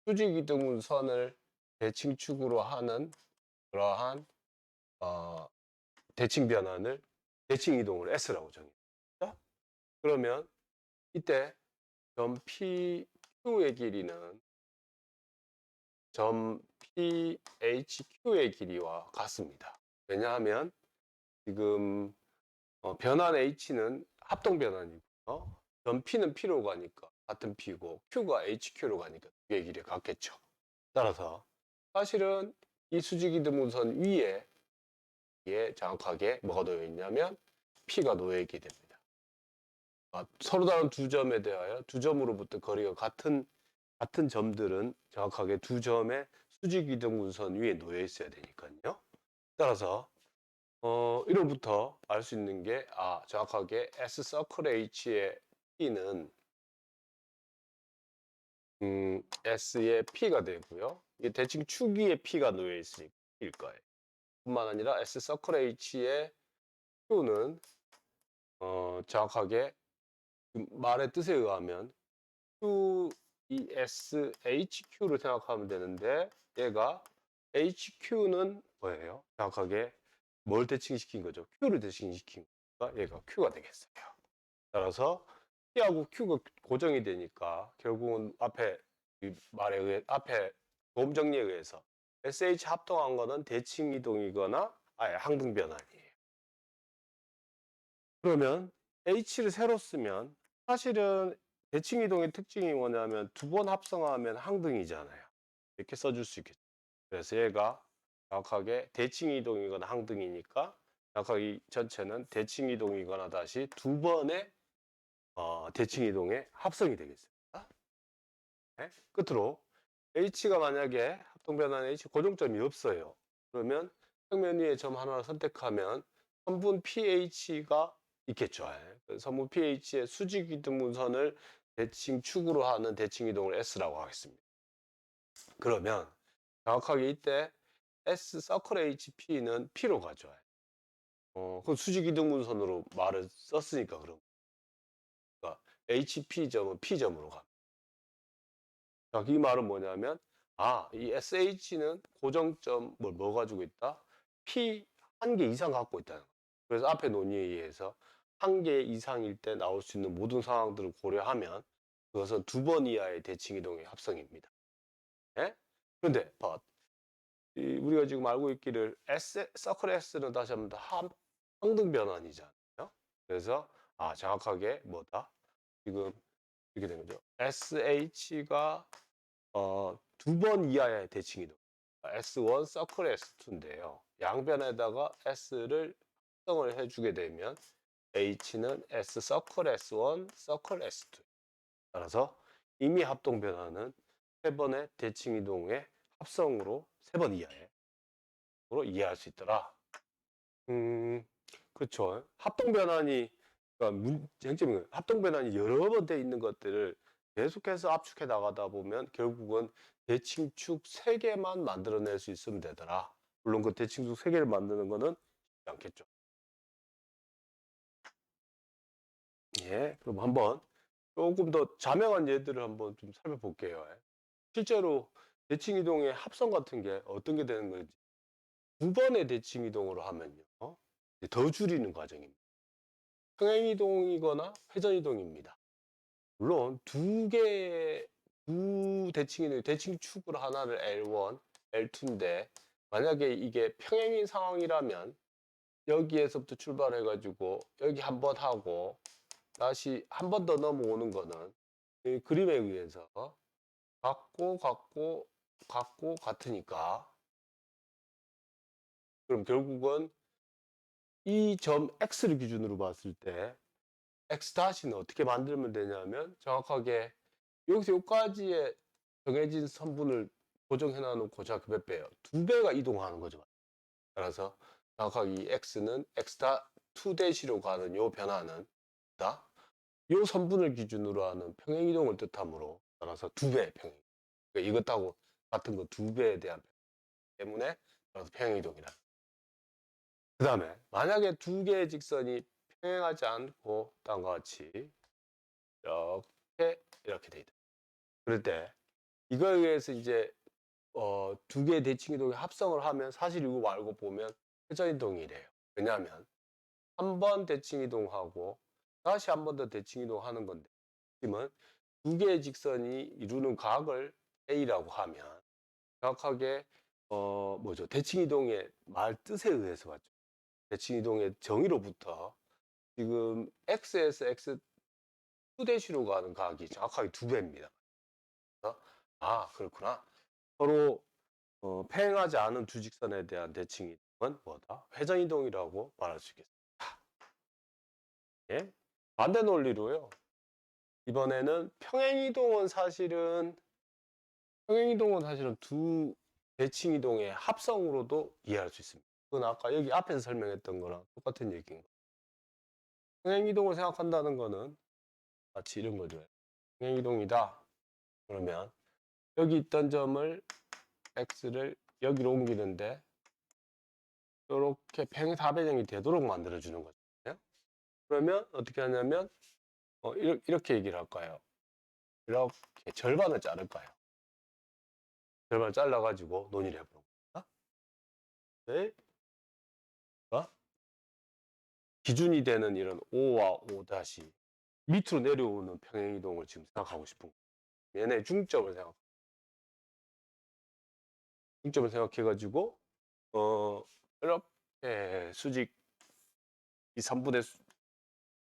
수직이동선을 대칭축으로 하는 그러한 대칭 변환을 대칭 이동을 S라고 정의합니다. 그러면 이때 점 PQ의 길이는 점 PHQ의 길이와 같습니다. 왜냐하면 지금 변환 H는 합동 변환이고요. 점 P는 P로 가니까 같은 P고 Q가 HQ로 가니까 두 개의 길이 같겠죠. 따라서 사실은 이 수직이동선 위에 정확하게 뭐가 놓여 있냐면 P가 놓여 있게 됩니다. 서로 다른 두 점에 대하여 두 점으로부터 거리가 같은 점들은 정확하게 두 점의 수직이동선 위에 놓여 있어야 되니까요. 따라서 이로부터 알 수 있는 게 정확하게 S 서클 H의 P는 S의 P가 되고요. 이게 대칭 축 위에 P가 놓여 있으니까 P일 거예요. 뿐만 아니라 S 서클 H의 Q는 정확하게 말의 뜻에 의하면 QES HQ를 생각하면 되는데 얘가 HQ는 뭐예요? 정확하게 뭘 대칭시킨 거죠? Q를 대칭시킨 거니까 얘가 Q가 되겠어요. 따라서 P하고 Q가 고정이 되니까 결국은 앞에 이 말에 의해 앞에 도움 정리에 의해서 SH 합동한 거는 대칭 이동이거나 아예 항등 변환이에요. 그러면 H를 새로 쓰면 사실은 대칭 이동의 특징이 뭐냐면 두 번 합성하면 항등이잖아요. 이렇게 써줄 수 있겠죠. 그래서 얘가 정확하게 대칭 이동이거나 항등이니까 정확하게 이 전체는 대칭 이동이거나 다시 두 번의 대칭 이동의 합성이 되겠습니다. 네? 끝으로 H가 만약에 합동 변환 H 고정점이 없어요. 그러면 평면 위에 점 하나를 선택하면 선분 PH가 있겠죠. 선분 PH의 수직 이동 문선을 대칭 축으로 하는 대칭 이동을 S라고 하겠습니다. 그러면 정확하게 이때 S 서클 HP는 P로 가져와요. 그 수직 이동 문선으로 말을 썼으니까 그런 거니까 HP점은 P점으로 갑니다. 자, 이 말은 뭐냐면 이 SH는 고정점 뭐 가지고 있다? P 한 개 이상 갖고 있다는 거예요. 그래서 앞에 논의에 의해서 한 개 이상일 때 나올 수 있는 모든 상황들을 고려하면 그것은 두 번 이하의 대칭 이동의 합성입니다. 예? 그런데 우리가 지금 알고 있기를 서클 S는 다시 한번 더 항등 변환이잖아요. 그래서 정확하게 뭐다? 지금 이렇게 된 거죠. SH가 두 번 이하의 대칭 이동. S1 서클 S2인데요. 양변에다가 S를 합성을 해주게 되면 H는 S 서클 S1 서클 S2. 따라서 이미 합동 변화는 세 번의 대칭 이동의 합성으로 세 번 이하로 이해할 수 있더라. 그렇죠. 합동 변환이 그러니까 쟁점인 거예요. 합동 변환이 여러 번 돼 있는 것들을 계속해서 압축해 나가다 보면 결국은 대칭축 3개만 만들어낼 수 있으면 되더라. 물론 그 대칭축 3개를 만드는 거는 쉽지 않겠죠. 예, 그럼 한번 조금 더 자명한 예들을 한번 좀 살펴볼게요. 실제로 대칭 이동의 합성 같은 게 어떤 게 되는 건지 두 번의 대칭 이동으로 하면요. 더 줄이는 과정입니다. 평행 이동이거나 회전 이동입니다. 물론 두 대칭이동, 대칭축으로 하나를 L1, L2인데 만약에 이게 평행인 상황이라면 여기에서부터 출발해가지고 여기 한 번 하고 다시 한 번 더 넘어오는 거는 이 그림에 의해서 같고 같으니까 그럼 결국은 이 점 X를 기준으로 봤을 때 X 다시는 어떻게 만들면 되냐면 정확하게 여기서 여기까지의 정해진 선분을 고정해 놔놓고 자, 그 몇 배예요? 두 배가 이동하는 거죠. 따라서 정확하게 이 X는 X다 2대시로 가는 요 변화는 요 선분을 기준으로 하는 평행 이동을 뜻하므로 따라서 두 배 평행. 그러니까 이것하고 같은 거 두 배에 대한 때문에 따라서 평행 이동이라. 그 다음에 만약에 두 개의 직선이 평행하지 않고 다음과 같이 이렇게 돼 있다. 그럴 때 이거에 의해서 이제 두 개의 대칭 이동의 합성을 하면 사실 이거 말고 보면 회전 이동이래요. 왜냐하면 한 번 대칭 이동하고 다시 한 번 더 대칭 이동하는 건데 지금은 두 개의 직선이 이루는 각을 A라고 하면 정확하게 뭐죠? 대칭 이동의 말 뜻에 의해서 봤죠. 대칭 이동의 정의로부터 지금 X에서 X 2대시로 가는 각이 정확하게 두 배입니다. 그렇구나. 서로 평행하지 않은 두 직선에 대한 대칭 이동은 뭐다? 회전 이동이라고 말할 수 있겠습니다. 예? 반대 논리로요. 이번에는 평행 이동은 사실은 두 대칭 이동의 합성으로도 이해할 수 있습니다. 그건 아까 여기 앞에서 설명했던 거랑 똑같은 얘기인 거예요. 평행 이동을 생각한다는 거는 마치 이런 거죠. 평행 이동이다. 그러면 여기 있던 점을 x를 여기로 옮기는데 이렇게 평행사변형이 되도록 만들어주는 거죠. 그러면 어떻게 하냐면 이렇게 얘기를 할까요? 이렇게 절반을 자를까요? 절반을 잘라가지고 논의를 해보는 거야. 네. 기준이 되는 이런 O와 O 다시 밑으로 내려오는 평행이동을 지금 생각하고 싶은 거예요. 얘네 중점을 생각해가지고 이렇게 수직 이 3분의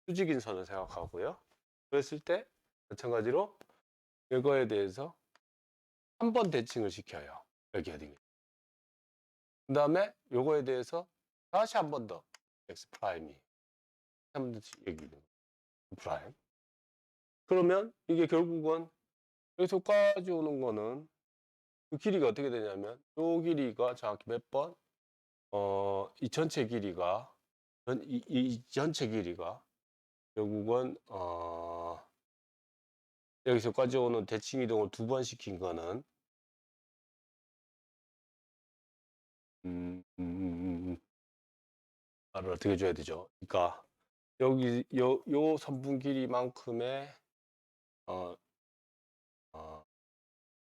수직인 선을 생각하고요. 그랬을 때 마찬가지로 이거에 대해서 한 번 대칭을 시켜요. 여기 헤딩. 그 다음에 요거에 대해서 다시 한 번 더 x 프라임이 한 번 더 여기 있는 프라임. 그러면 이게 결국은 여기서까지 오는 거는 그 길이가 어떻게 되냐면 요 길이가 정확히 몇 번? 이 전체 길이가 이 전체 길이가 결국은 여기서까지 오는 대칭 이동을 두 번 시킨 거는 말을 어떻게 줘야 되죠? 그러니까 여기 요 선분 길이만큼의 어,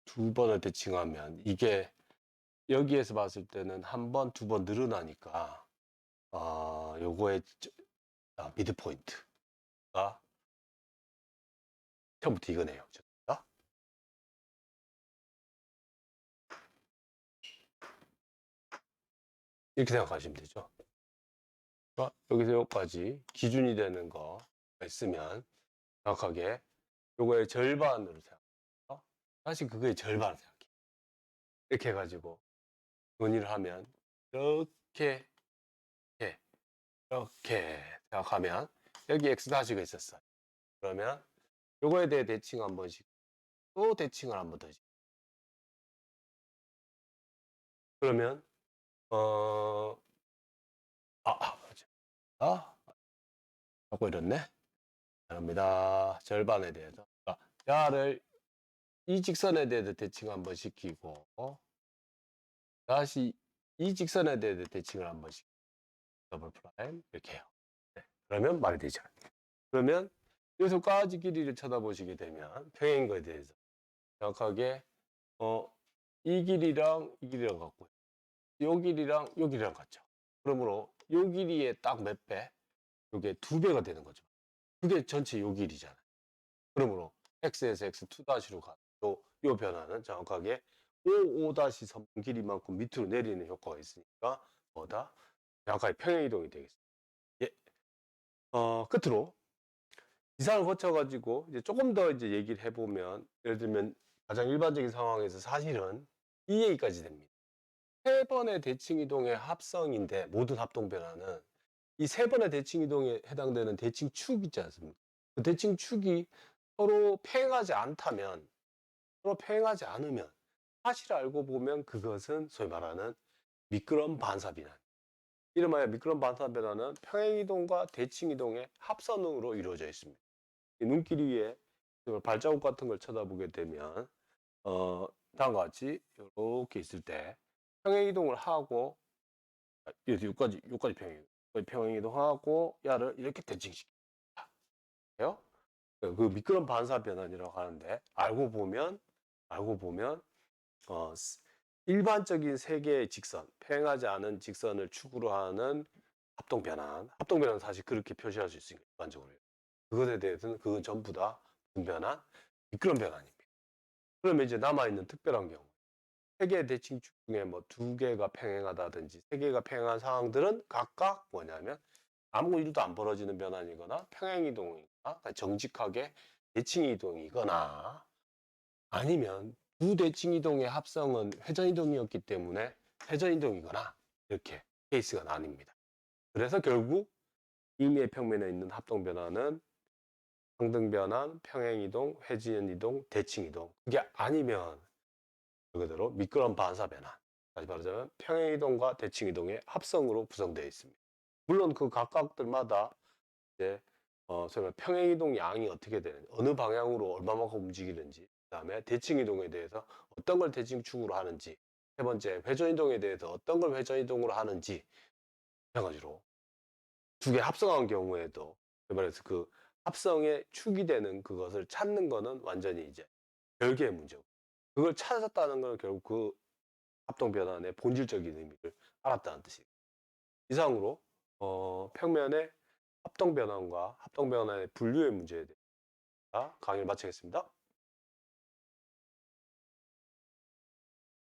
두 번을 대칭하면 이게 여기에서 봤을 때는 한 번, 두 번 늘어나니까 요거의 미드 포인트가 처음부터 이거네요. 이렇게 생각하시면 되죠. 그러니까 여기서 여기까지 기준이 되는 거가 있으면 정확하게 요거의 절반으로 생각해요. 다시 그거의 절반을 생각해. 이렇게 해가지고 논의를 하면 이렇게 이렇게 생각하면 여기 x-가 있었어요. 그러면 요거에 대해 대칭 한 번씩 또 대칭을 한 번 더 해줘. 그러면 자꾸 이렇네. 죄송합니다. 절반에 대해서 야를 이 직선에 대해서 대칭 한 번 시키고 다시 이 직선에 대해서 대칭을 한 번 시키고 더블 프라임 이렇게 해요. 네. 그러면 말이 되죠. 그러면 여기서까지 길이를 쳐다보시게 되면 평행인 거에 대해서 정확하게 이 길이랑 이 길이랑 같고요. 요 길이랑 요 길이랑 같죠. 그러므로 요 길이의 딱 몇 배? 요게 두 배가 되는 거죠. 그게 전체 요 길이잖아요. 그러므로 x에서 x2-로 가는 요 변화는 정확하게 O'3 길이만큼 밑으로 내리는 효과가 있으니까 뭐다? 정확하게 평행이동이 되겠습니다. 예. 끝으로 이상을 거쳐가지고 이제 조금 더 이제 얘기를 해보면 예를 들면 가장 일반적인 상황에서 사실은 이 얘기까지 됩니다. 세 번의 대칭 이동의 합성인데 모든 합동 변화는 이 세 번의 대칭 이동에 해당되는 대칭 축 있지 않습니까? 그 대칭 축이 서로 평행하지 않다면, 서로 평행하지 않으면 사실 알고 보면 그것은 소위 말하는 미끄럼 반사 변화. 이름하여 미끄럼 반사 변화는 평행 이동과 대칭 이동의 합선으로 이루어져 있습니다. 이 눈길 위에 발자국 같은 걸 쳐다보게 되면 다음과 같이 이렇게 있을 때 평행 이동을 하고 여기까지 평행 이동하고 야를 이렇게 대칭시켜요. 그 미끄럼 반사 변환이라고 하는데 알고 보면 일반적인 세 개의 직선, 평행하지 않은 직선을 축으로 하는 합동 변환. 합동 변환은 사실 그렇게 표시할 수 있으니까 일반적으로. 그것에 대해서는 그건 전부 다 분변환, 미끄럼 변환입니다. 그러면 이제 남아있는 특별한 경우. 세 개의 대칭축 중에 뭐 두 개가 평행하다든지 세 개가 평행한 상황들은 각각 뭐냐면 아무 일도 안 벌어지는 변환이거나 평행이동이거나 그러니까 정직하게 대칭이동이거나 아니면 두 대칭이동의 합성은 회전이동이었기 때문에 회전이동이거나 이렇게 케이스가 나뉩니다. 그래서 결국 임의의 평면에 있는 합동 변화는 상등 변환, 평행이동, 회전이동, 대칭이동 그게 아니면 그대로 미끄럼 반사 변환 다시 말하자면 평행이동과 대칭이동의 합성으로 구성되어 있습니다. 물론 그 각각들마다 이제 소위 평행이동 양이 어떻게 되는지 어느 방향으로 얼마만큼 움직이는지 그다음에 대칭 이동에 대해서 어떤 걸 대칭축으로 하는지, 세 번째 회전 이동에 대해서 어떤 걸 회전 이동으로 하는지, 마찬가지로 두 개 합성한 경우에도 말해서 그 합성의 축이 되는 그것을 찾는 거는 완전히 이제 별개의 문제고, 그걸 찾았다는 건 결국 그 합동 변환의 본질적인 의미를 알았다는 뜻이에요. 이상으로 평면의 합동 변환과 합동 변환의 분류의 문제에 대해 강의를 마치겠습니다.